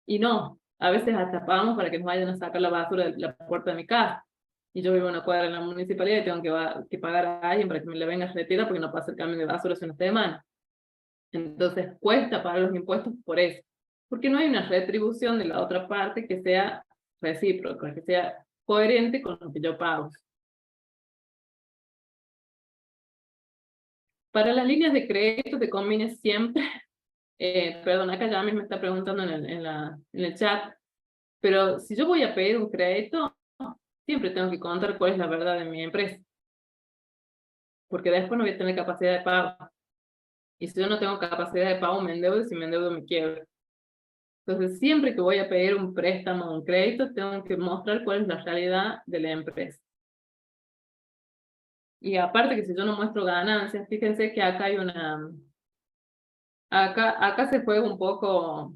Speaker 1: y no, a veces hasta pagamos para que nos vayan a sacar la basura de la puerta de mi casa. Y yo vivo en una cuadra en la municipalidad y tengo que pagar a alguien para que me le venga a retirar porque no pasa el camión de basura hace una semana. Entonces cuesta pagar los impuestos por eso. Porque no hay una retribución de la otra parte que sea recíproca, que sea coherente con lo que yo pago. Para las líneas de crédito te conviene siempre, perdón, acá ya me está preguntando en el chat, pero si yo voy a pedir un crédito, siempre tengo que contar cuál es la verdad de mi empresa. Porque después no voy a tener capacidad de pago. Y si yo no tengo capacidad de pago, me endeudo, y si me endeudo me quiebro. Entonces, siempre que voy a pedir un préstamo o un crédito, tengo que mostrar cuál es la realidad de la empresa. Y aparte que si yo no muestro ganancias, fíjense que acá hay acá se juega un poco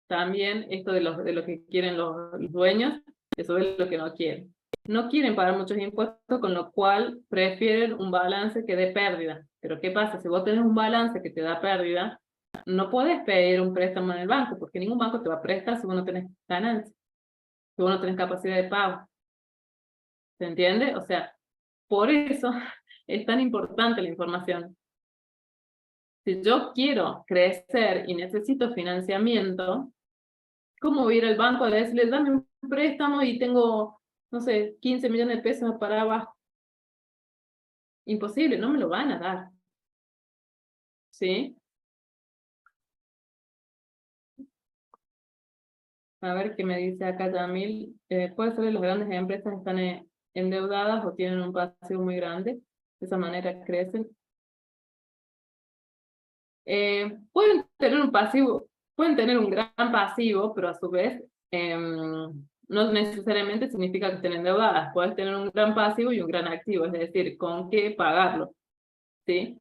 Speaker 1: también esto de lo que quieren los dueños, eso es lo que no quieren. No quieren pagar muchos impuestos, con lo cual prefieren un balance que dé pérdida. Pero ¿qué pasa? Si vos tenés un balance que te da pérdida, no podés pedir un préstamo en el banco, porque ningún banco te va a prestar si vos no tenés ganancias, si vos no tenés capacidad de pago. ¿Se entiende? O sea, por eso es tan importante la información. Si yo quiero crecer y necesito financiamiento, ¿cómo voy a ir al banco a decirles, dame un préstamo y tengo, no sé, 15 millones de pesos para abajo? Imposible, no me lo van a dar. ¿Sí? A ver qué me dice acá Yamil. ¿Puede ser que las grandes empresas están endeudadas o tienen un pasivo muy grande? De esa manera crecen. Pueden tener un pasivo pueden tener un gran pasivo, pero a su vez no necesariamente significa que estén endeudadas. Puedes tener un gran pasivo y un gran activo, es decir, con qué pagarlo, ¿sí?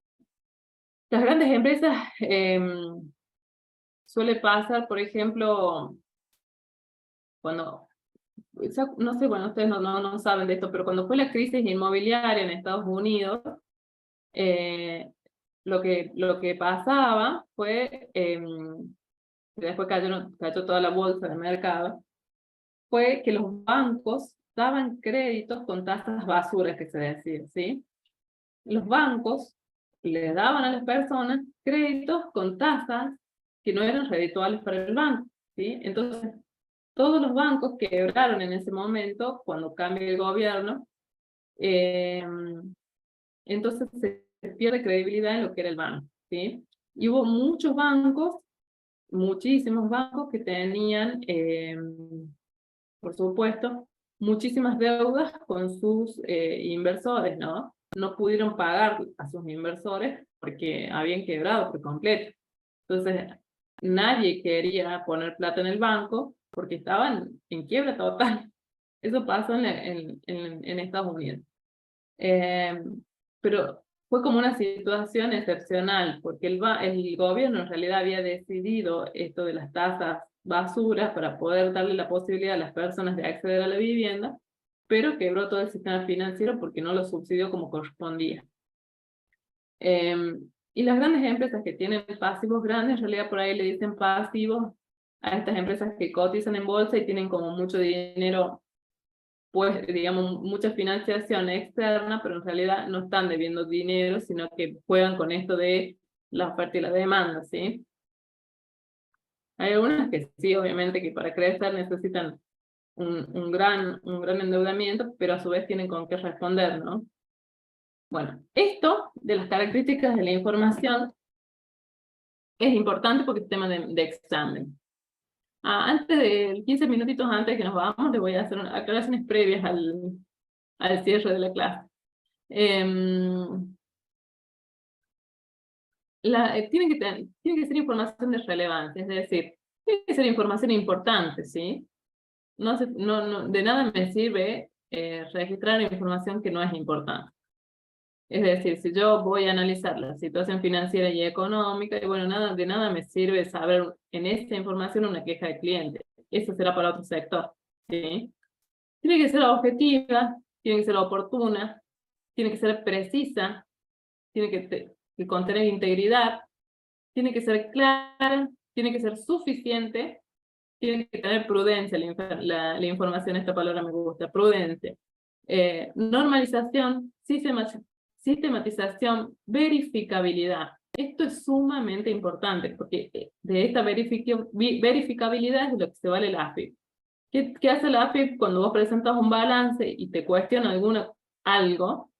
Speaker 1: Las grandes empresas suele pasar, por ejemplo, cuando, no sé, bueno, ustedes no saben de esto, pero cuando fue la crisis inmobiliaria en Estados Unidos, lo que pasaba fue, después cayó toda la bolsa de mercado, fue que los bancos daban créditos con tasas basuras, que se decía, ¿sí? Los bancos le daban a las personas créditos con tasas que no eran redituables para el banco, ¿sí? Entonces, todos los bancos quebraron en ese momento, cuando cambia el gobierno, entonces se pierde credibilidad en lo que era el banco, ¿sí? Y hubo muchos bancos, muchísimos bancos que tenían, por supuesto, muchísimas deudas con sus inversores, ¿no? No pudieron pagar a sus inversores porque habían quebrado por completo. Entonces, nadie quería poner plata en el banco porque estaban en quiebra total. Eso pasó en Estados Unidos. Pero fue como una situación excepcional, porque el gobierno en realidad había decidido esto de las tasas basuras para poder darle la posibilidad a las personas de acceder a la vivienda, pero quebró todo el sistema financiero porque no lo subsidió como correspondía. Y las grandes empresas que tienen pasivos grandes, en realidad por ahí le dicen pasivos a estas empresas que cotizan en bolsa y tienen como mucho dinero, pues digamos mucha financiación externa, pero en realidad no están debiendo dinero, sino que juegan con esto de la oferta y la demanda, ¿sí? Hay algunas que sí, obviamente, que para crecer necesitan un gran endeudamiento, pero a su vez tienen con qué responder, ¿no? Bueno, esto de las características de la información es importante porque es tema de examen. Antes de 15 minutitos antes que nos vamos, les voy a hacer aclaraciones previas al cierre de la clase. Tiene que ser información de relevancia, es decir, tiene que ser información importante, ¿sí? De nada me sirve registrar información que no es importante. Es decir, si yo voy a analizar la situación financiera y económica, y bueno, de nada me sirve saber en esta información una queja de cliente. Eso será para otro sector, ¿sí? Tiene que ser objetiva, tiene que ser oportuna, tiene que ser precisa, tiene que contener integridad, tiene que ser clara, tiene que ser suficiente, tiene que tener prudencia, la información, esta palabra me gusta, prudencia. Normalización, sistematización, verificabilidad. Esto es sumamente importante, porque de esta verificabilidad es de lo que se vale la AFIP. ¿Qué hace la AFIP cuando vos presentas un balance y te cuestiona algo?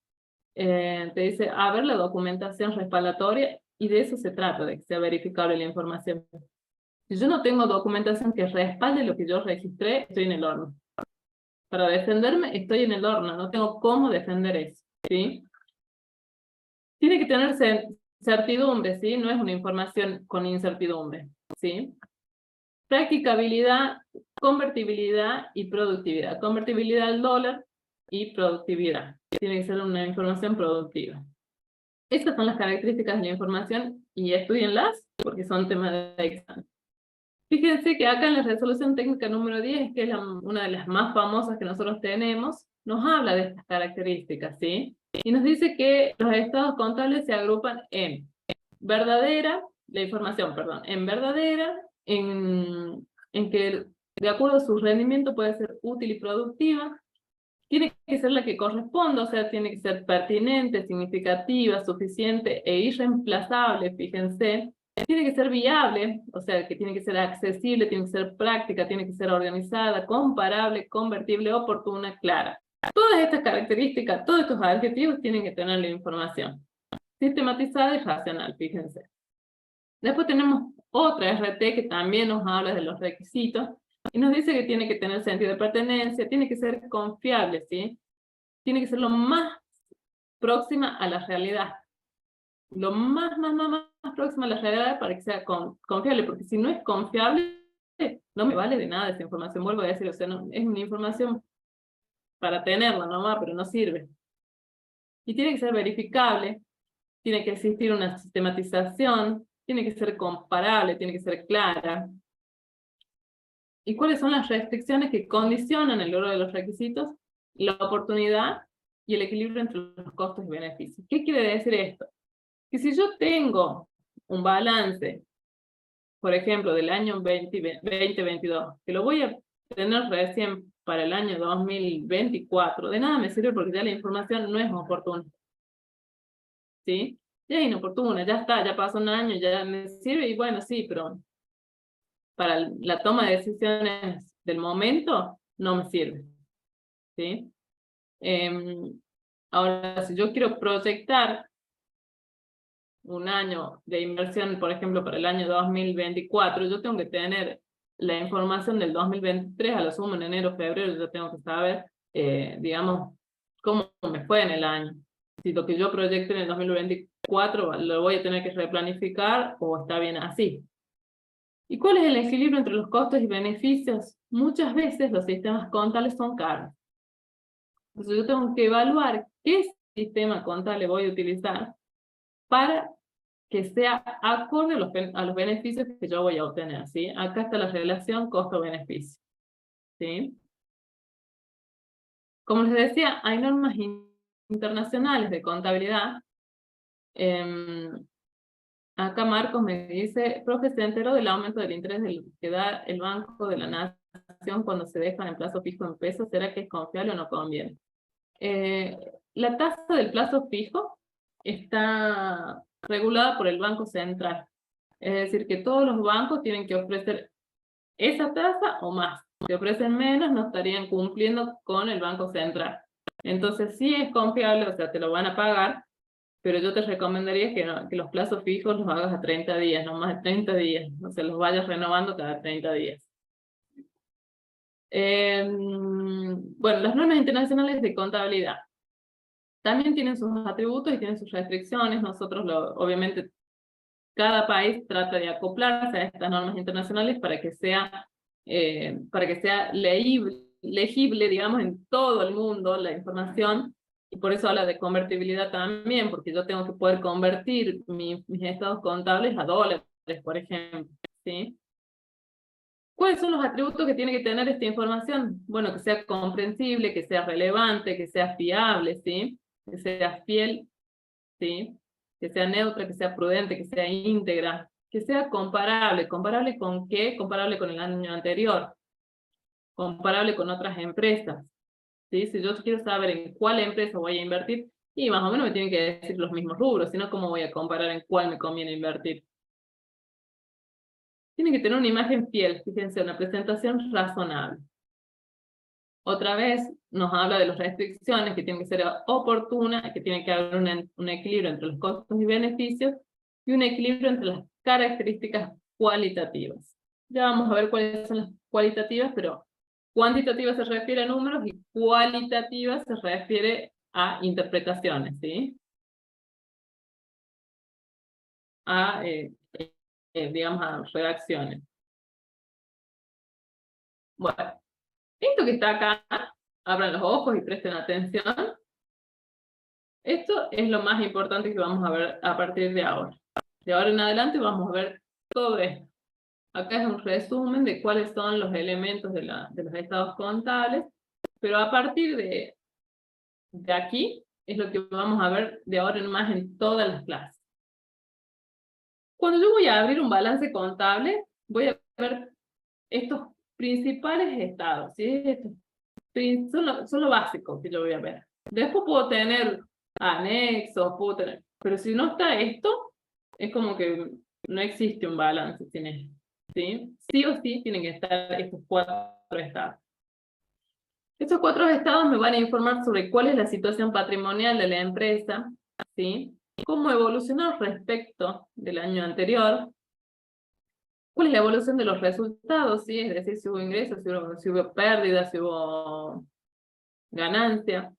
Speaker 1: Te dice, a ver la documentación respaldatoria, y de eso se trata, de que sea verificable la información. Si yo no tengo documentación que respalde lo que yo registré, estoy en el horno. Para defenderme, estoy en el horno, no tengo cómo defender eso, ¿sí? Tiene que tener certidumbre, ¿sí? No es una información con incertidumbre, ¿sí? Practicabilidad, convertibilidad y productividad. Convertibilidad al dólar y productividad. Tiene que ser una información productiva. Estas son las características de la información y estudienlas porque son temas de examen. Fíjense que acá en la resolución técnica número 10, que es una de las más famosas que nosotros tenemos, nos habla de estas características, ¿sí? Y nos dice que los estados contables se agrupan en verdadera, en verdadera, en que de acuerdo a su rendimiento puede ser útil y productiva, tiene que ser la que corresponda, o sea, tiene que ser pertinente, significativa, suficiente e irreemplazable, fíjense. Tiene que ser viable, o sea, que tiene que ser accesible, tiene que ser práctica, tiene que ser organizada, comparable, convertible, oportuna, clara. Todas estas características, todos estos adjetivos tienen que tener la información sistematizada y racional, fíjense. Después tenemos otra RT que también nos habla de los requisitos y nos dice que tiene que tener sentido de pertenencia, tiene que ser confiable, ¿sí? Tiene que ser lo más próxima a la realidad. Lo más próxima a la realidad para que sea confiable, porque si no es confiable, no me vale de nada esa información, vuelvo a decir, o sea, no, es una información para tenerla nomás, pero no sirve. Y tiene que ser verificable, tiene que existir una sistematización, tiene que ser comparable, tiene que ser clara. ¿Y cuáles son las restricciones que condicionan el logro de los requisitos? La oportunidad y el equilibrio entre los costos y beneficios. ¿Qué quiere decir esto? Que si yo tengo un balance, por ejemplo, del año 2022, que lo voy a tener recién para el año 2024, de nada me sirve porque ya la información no es oportuna. ¿Sí? Ya es inoportuna, ya está, ya pasó un año, ya me sirve y bueno, sí, pero para la toma de decisiones del momento no me sirve. ¿Sí? Ahora, si yo quiero proyectar un año de inversión, por ejemplo, para el año 2024, yo tengo que tener la información del 2023, a lo sumo en enero, febrero, yo tengo que saber, digamos, cómo me fue en el año. Si lo que yo proyecto en el 2024 lo voy a tener que replanificar o está bien así. ¿Y cuál es el equilibrio entre los costos y beneficios? Muchas veces los sistemas contables son caros. Entonces yo tengo que evaluar qué sistema contable voy a utilizar para que sea acorde a los beneficios que yo voy a obtener, ¿sí? Acá está la relación costo-beneficio, ¿sí? Como les decía, hay normas internacionales de contabilidad. Acá Marcos me dice, profe, ¿se enteró del aumento del interés que da el Banco de la Nación cuando se dejan en plazo fijo en pesos? ¿Será que es confiable o no conviene? La tasa del plazo fijo está regulada por el Banco Central. Es decir, que todos los bancos tienen que ofrecer esa tasa o más. Si ofrecen menos, no estarían cumpliendo con el Banco Central. Entonces, sí es confiable, o sea, te lo van a pagar, pero yo te recomendaría que los plazos fijos los hagas a 30 días, no más de 30 días. O sea, los vayas renovando cada 30 días. Bueno, las normas internacionales de contabilidad también tienen sus atributos y tienen sus restricciones. Nosotros, obviamente, cada país trata de acoplarse a estas normas internacionales para que sea legible, digamos, en todo el mundo la información, y por eso habla de convertibilidad también, porque yo tengo que poder convertir mis estados contables a dólares, por ejemplo, ¿sí? ¿Cuáles son los atributos que tiene que tener esta información? Bueno, que sea comprensible, que sea relevante, que sea fiable, ¿sí? Que sea fiel, ¿sí? Que sea neutra, que sea prudente, que sea íntegra, que sea comparable. ¿Comparable con qué? Comparable con el año anterior, comparable con otras empresas, ¿sí? Si yo quiero saber en cuál empresa voy a invertir, y más o menos me tienen que decir los mismos rubros, si no, ¿cómo voy a comparar en cuál me conviene invertir? Tiene que tener una imagen fiel, fíjense, una presentación razonable. Otra vez nos habla de las restricciones, que tienen que ser oportunas, que tiene que haber un equilibrio entre los costos y beneficios, y un equilibrio entre las características cualitativas. Ya vamos a ver cuáles son las cualitativas, pero cuantitativa se refiere a números y cualitativa se refiere a interpretaciones, ¿sí? Digamos, a redacciones. Bueno, esto que está acá, abran los ojos y presten atención. Esto es lo más importante que vamos a ver a partir de ahora. De ahora en adelante vamos a ver todo esto. Acá es un resumen de cuáles son los elementos de los estados contables, pero a partir de aquí es lo que vamos a ver de ahora en más en todas las clases. Cuando yo voy a abrir un balance contable, voy a ver estos principales estados, ¿sí? Son lo básico que yo voy a ver. Después puedo tener anexos, pero si no está esto, es como que no existe un balance sin esto, ¿sí? Sí o sí tienen que estar estos 4 estados. Estos 4 estados me van a informar sobre cuál es la situación patrimonial de la empresa, ¿sí? Cómo evolucionó respecto del año anterior, cuál es la evolución de los resultados, ¿sí? Es decir, si hubo ingresos, si hubo pérdidas, si hubo ganancia.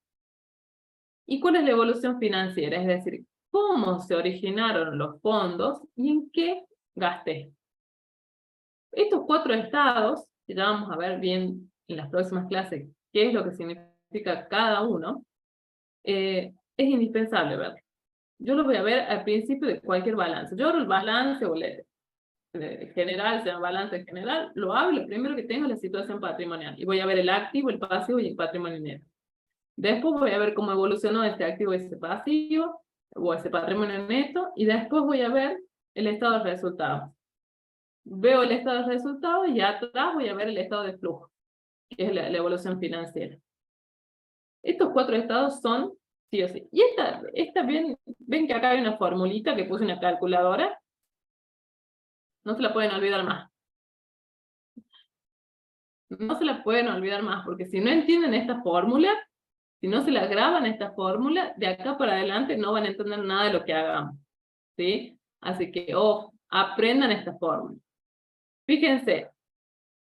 Speaker 1: ¿Y cuál es la evolución financiera? Es decir, cómo se originaron los fondos y en qué gasté. Estos 4 estados, que ya vamos a ver bien en las próximas clases qué es lo que significa cada uno, es indispensable verlo. Yo lo voy a ver al principio de cualquier balance. Yo abro el balance o el general, sea balance general, lo abro, lo primero que tengo es la situación patrimonial. Y voy a ver el activo, el pasivo y el patrimonio neto. Después voy a ver cómo evolucionó este activo y ese pasivo, o ese patrimonio neto, y después voy a ver el estado de resultados. Veo el estado de resultados y atrás voy a ver el estado de flujo, que es la evolución financiera. Estos 4 estados son sí o sí. Y esta ven que acá hay una formulita que puse una calculadora. No se la pueden olvidar más. No se la pueden olvidar más, porque si no entienden esta fórmula, si no se la graban esta fórmula, de acá para adelante no van a entender nada de lo que hagamos. ¿Sí? Así que, aprendan esta fórmula. Fíjense,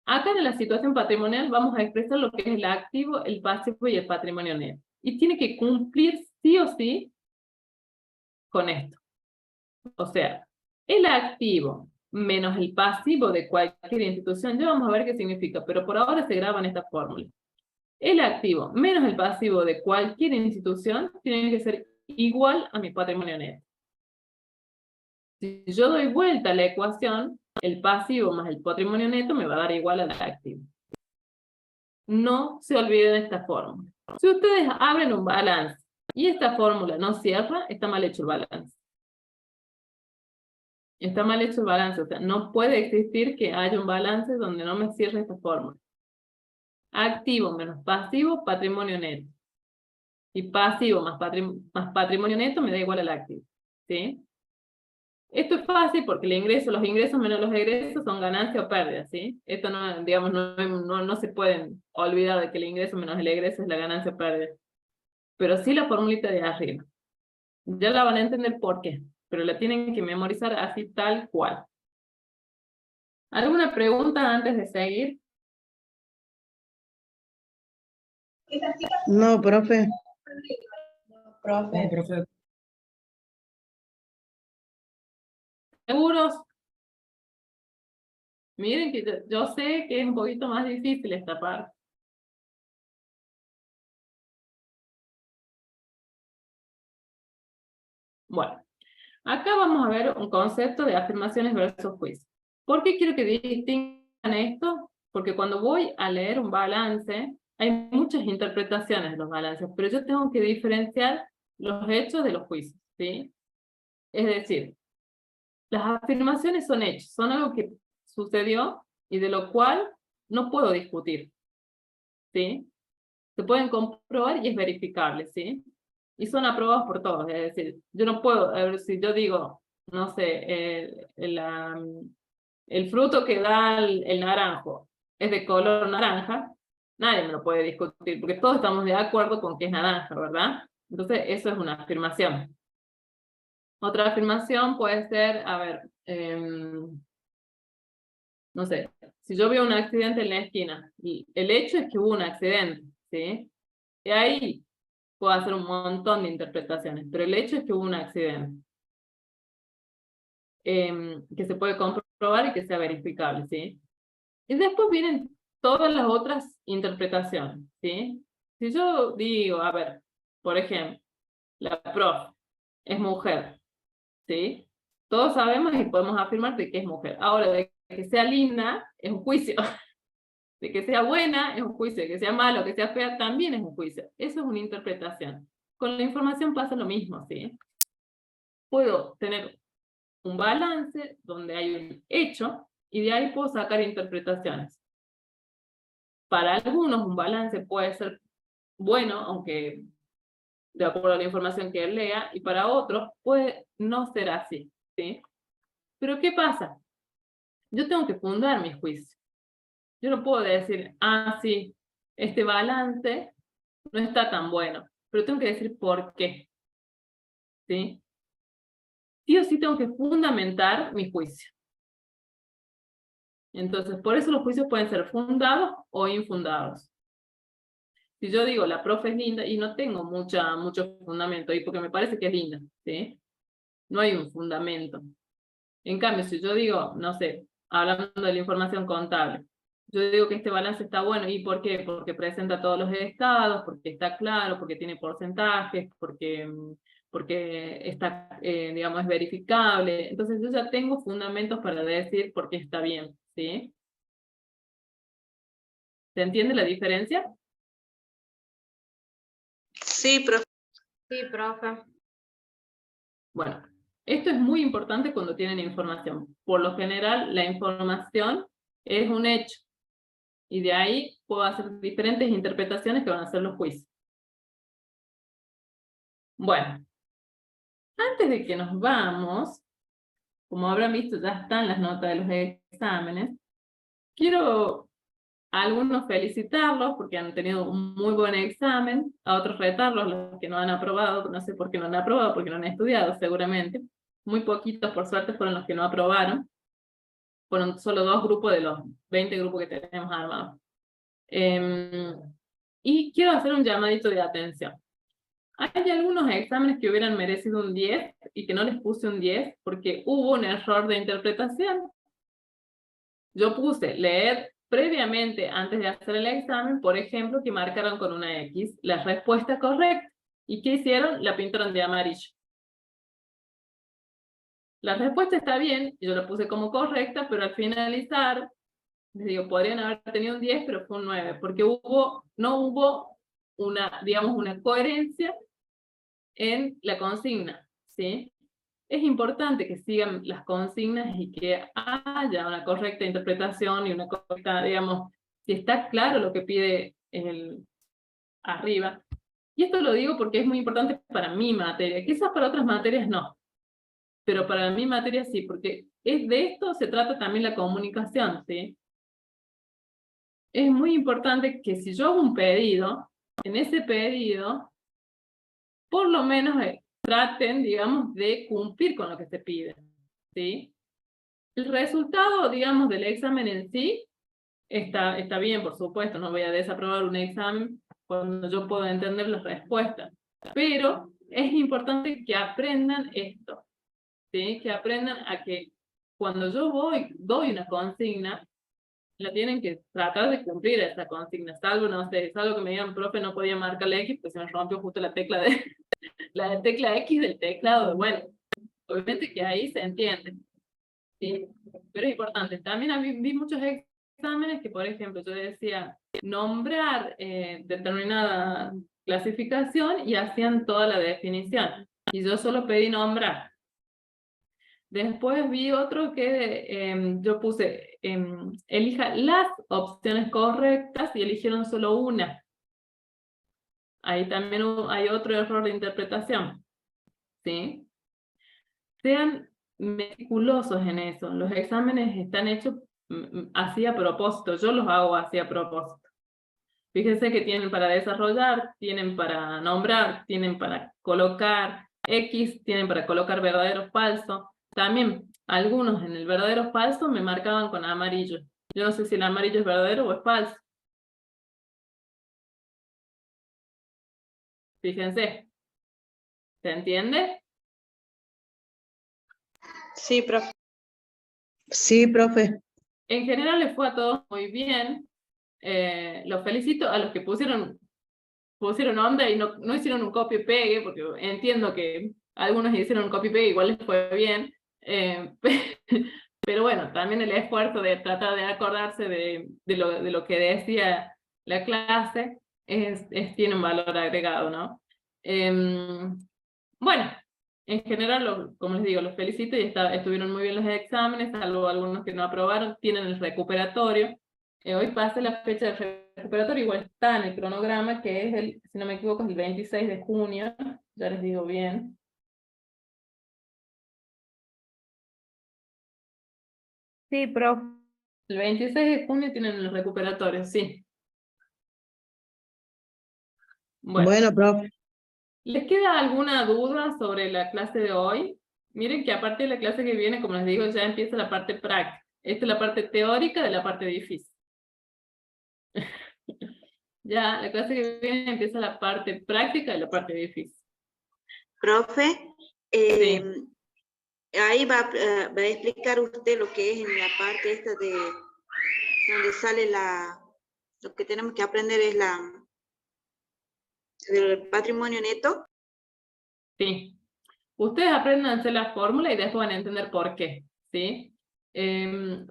Speaker 1: acá en la situación patrimonial vamos a expresar lo que es el activo, el pasivo y el patrimonio neto. Y tiene que cumplir sí o sí con esto. O sea, el activo menos el pasivo de cualquier institución, ya vamos a ver qué significa, pero por ahora se graba en esta fórmula. El activo menos el pasivo de cualquier institución tiene que ser igual a mi patrimonio neto. Si yo doy vuelta a la ecuación, el pasivo más el patrimonio neto me va a dar igual al activo. No se olviden de esta fórmula. Si ustedes abren un balance y esta fórmula no cierra, está mal hecho el balance. Está mal hecho el balance, o sea, no puede existir que haya un balance donde no me cierre esta fórmula. Activo menos pasivo, patrimonio neto. Y pasivo más patrimonio neto me da igual al activo. ¿Sí? Esto es fácil porque los ingresos menos los egresos son ganancia o pérdida, ¿sí? Esto no, digamos, no se pueden olvidar de que el ingreso menos el egreso es la ganancia o pérdida. Pero sí la formulita de arriba. Ya la van a entender por qué, pero la tienen que memorizar así tal cual. ¿Alguna pregunta antes de seguir?
Speaker 6: No, profe.
Speaker 2: Profe.
Speaker 1: ¿Seguros? Miren que yo sé que es un poquito más difícil esta parte. Bueno, acá vamos a ver un concepto de afirmaciones versus juicios. ¿Por qué quiero que distingan esto? Porque cuando voy a leer un balance, hay muchas interpretaciones de los balances, pero yo tengo que diferenciar los hechos de los juicios, ¿sí? Es decir, las afirmaciones son hechos, son algo que sucedió y de lo cual no puedo discutir, ¿sí? Se pueden comprobar y es verificable, ¿sí? Y son aprobados por todos, es decir, yo no puedo, a ver, si yo digo, no sé, el fruto que da el naranjo es de color naranja, nadie me lo puede discutir, porque todos estamos de acuerdo con que es naranja, ¿verdad? Entonces, eso es una afirmación. Otra afirmación puede ser, a ver, no sé, si yo veo un accidente en la esquina, y el hecho es que hubo un accidente, ¿sí? Y ahí puedo hacer un montón de interpretaciones, pero el hecho es que hubo un accidente. Que se puede comprobar y que sea verificable, ¿sí? Y después vienen todas las otras interpretaciones, ¿sí? Si yo digo, a ver, por ejemplo, la prof es mujer, ¿sí? Todos sabemos y podemos afirmar de que es mujer. Ahora, de que sea linda es un juicio. De que sea buena es un juicio. De que sea malo, que sea fea también es un juicio. Eso es una interpretación. Con la información pasa lo mismo, ¿sí? Puedo tener un balance donde hay un hecho y de ahí puedo sacar interpretaciones. Para algunos un balance puede ser bueno, aunque de acuerdo a la información que él lea, y para otros puede no ser así, ¿sí? Pero ¿qué pasa? Yo tengo que fundar mi juicio. Yo no puedo decir, sí, este balance no está tan bueno, pero tengo que decir por qué, ¿sí? Sí o sí tengo que fundamentar mi juicio. Entonces, por eso los juicios pueden ser fundados o infundados. Si yo digo, la profe es linda, y no tengo mucho fundamento ahí, porque me parece que es linda, ¿sí? no hay un fundamento. En cambio, si yo digo, no sé, hablando de la información contable, yo digo que este balance está bueno, ¿y por qué? Porque presenta todos los estados, porque está claro, porque tiene porcentajes, porque está, digamos, es verificable. Entonces yo ya tengo fundamentos para decir por qué está bien, ¿sí? ¿Se entiende la diferencia?
Speaker 3: Sí, profe.
Speaker 10: Sí, profe.
Speaker 1: Bueno, esto es muy importante cuando tienen información. Por lo general, la información es un hecho. Y de ahí puedo hacer diferentes interpretaciones que van a ser los juicios. Bueno, antes de que nos vamos, como habrán visto, ya están las notas de los exámenes, quiero a algunos felicitarlos porque han tenido un muy buen examen, a otros retarlos, los que no han aprobado, no sé por qué no han aprobado, porque no han estudiado seguramente. Muy poquitos, por suerte, fueron los que no aprobaron. Fueron solo 2 grupos de los 20 grupos que tenemos armados. Y quiero hacer un llamadito de atención. Hay algunos exámenes que hubieran merecido un 10 y que no les puse un 10 porque hubo un error de interpretación. Yo puse leer previamente, antes de hacer el examen, por ejemplo, que marcaron con una X la respuesta correcta. ¿Y qué hicieron? La pintaron de amarillo. La respuesta está bien, yo la puse como correcta, pero al finalizar, les digo, podrían haber tenido un 10, pero fue un 9, porque no hubo una, digamos, una coherencia en la consigna, ¿sí? Es importante que sigan las consignas y que haya una correcta interpretación y una correcta, digamos, si está claro lo que pide el arriba. Y esto lo digo porque es muy importante para mi materia, quizás para otras materias no, pero para mi materia sí, porque de esto se trata también la comunicación, ¿sí? Es muy importante que si yo hago un pedido, en ese pedido, por lo menos traten, digamos, de cumplir con lo que se pide, ¿sí? El resultado, digamos, del examen en sí está bien, por supuesto, no voy a desaprobar un examen cuando yo puedo entender las respuestas, pero es importante que aprendan esto, ¿sí? Que aprendan a que cuando yo doy una consigna, la tienen que tratar de cumplir esa consigna, salvo, no sé, salvo que me digan, profe, no podía marcar la X, pues se me rompió justo la tecla la tecla X del teclado. Bueno, obviamente que ahí se entiende, ¿sí? Pero es importante. También vi muchos exámenes que, por ejemplo, yo decía nombrar determinada clasificación y hacían toda la definición. Y yo solo pedí nombrar. Después vi otro que yo puse, elija las opciones correctas y eligieron solo una. Ahí también hay otro error de interpretación, ¿sí? Sean meticulosos en eso. Los exámenes están hechos así a propósito. Yo los hago así a propósito. Fíjense que tienen para desarrollar, tienen para nombrar, tienen para colocar X, tienen para colocar verdadero o falso. También algunos en el verdadero o falso me marcaban con amarillo. Yo no sé si el amarillo es verdadero o es falso. Fíjense. ¿Se entiende?
Speaker 3: Sí, profe.
Speaker 6: Sí, profe.
Speaker 1: En general les fue a todos muy bien. Los felicito a los que pusieron onda y no hicieron un copy y pegue, porque entiendo que algunos hicieron un copy y pegue, igual les fue bien. Pero bueno, también el esfuerzo de tratar de acordarse de lo que decía la clase tiene un valor agregado, ¿no? Bueno, en general, como les digo, los felicito y estuvieron muy bien los exámenes, salvo algunos que no aprobaron, tienen el recuperatorio. Hoy pasa la fecha del recuperatorio, igual está en el cronograma, que es si no me equivoco, es el 26 de junio, ya les digo bien.
Speaker 10: Sí, profe.
Speaker 1: El 26 de junio tienen el recuperatorio, sí.
Speaker 6: Bueno, profe.
Speaker 1: ¿Les queda alguna duda sobre la clase de hoy? Miren que aparte de la clase que viene, como les digo, ya empieza la parte práctica. Esta es la parte teórica de la parte difícil. Ya, la clase que viene empieza la parte práctica de la parte difícil.
Speaker 3: Profe,
Speaker 1: Sí.
Speaker 3: ahí va a explicar usted lo que es en la parte esta de donde sale lo que tenemos que aprender es el patrimonio neto.
Speaker 1: Sí. Ustedes aprendan a hacer la fórmula y después van a entender por qué, ¿sí?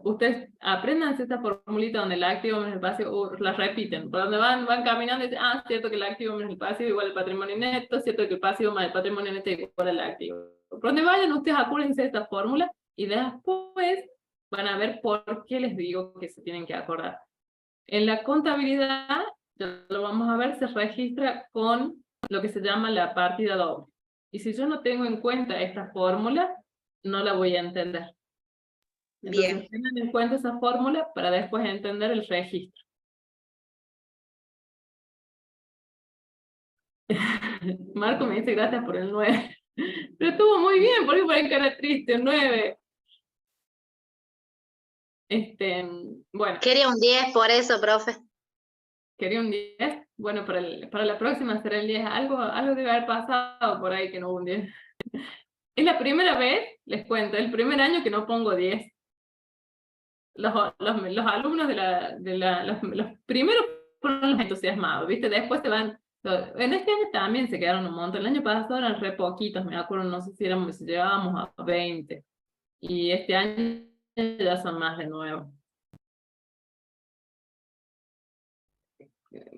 Speaker 1: Ustedes aprendan a hacer esta formulita donde el activo menos el pasivo, la repiten, por donde van caminando y dicen, cierto que el activo menos el pasivo igual al patrimonio neto, cierto que el pasivo más el patrimonio neto igual al activo. Por donde vayan, ustedes acuérdense de esta fórmula y después van a ver por qué les digo que se tienen que acordar. En la contabilidad, ya lo vamos a ver, se registra con lo que se llama la partida doble. Y si yo no tengo en cuenta esta fórmula, no la voy a entender. Entonces,
Speaker 3: Bien.
Speaker 1: tengan en cuenta esa fórmula para después entender el registro. Marco me dice gracias por el 9. Pero estuvo muy bien, por ahí por ahí cara triste, 9. Bueno.
Speaker 10: Quería un 10 por eso, profe.
Speaker 1: ¿Quería un 10? Bueno, para la próxima será el 10. Algo debe haber pasado por ahí que no hubo un 10. Es la primera vez, les cuento, el primer año que no pongo 10. Los alumnos los primeros fueron los entusiasmados, ¿viste? Después se van. En este año también se quedaron un montón. El año pasado eran re poquitos, me acuerdo, no sé si llegábamos a 20. Y este año ya son más de nuevo.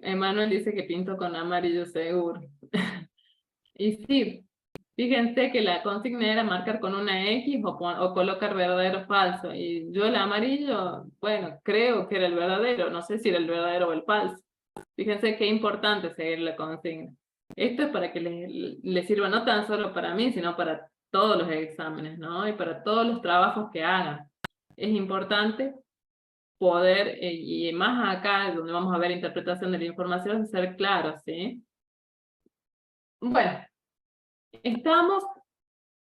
Speaker 1: Emanuel dice que pinto con amarillo seguro. Y sí, fíjense que la consigna era marcar con una X o colocar verdadero o falso. Y yo el amarillo, bueno, creo que era el verdadero, no sé si era el verdadero o el falso. Fíjense qué importante seguir la consigna. Esto es para que les sirva no tan solo para mí, sino para todos los exámenes, ¿no? Y para todos los trabajos que hagan. Es importante poder, y más acá, donde vamos a ver interpretación de la información, ser claros, ¿sí? Bueno,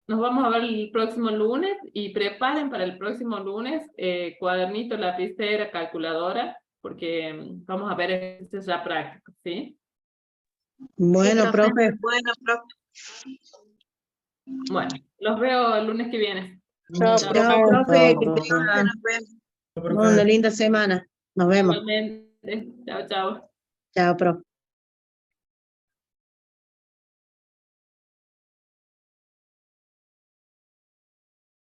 Speaker 1: nos vamos a ver el próximo lunes, y preparen para el próximo lunes cuadernito, lapicera, calculadora, porque vamos a ver esto ya práctico, ¿sí?
Speaker 6: Bueno,
Speaker 10: Sí,
Speaker 6: profe.
Speaker 3: Bueno, profe.
Speaker 1: Bueno, los veo el lunes que viene.
Speaker 6: Chao, profe. Que
Speaker 3: Nos
Speaker 6: tengan
Speaker 3: vemos.
Speaker 6: una linda semana. Nos vemos.
Speaker 1: Igualmente. Chao, chao.
Speaker 6: Chao, profe.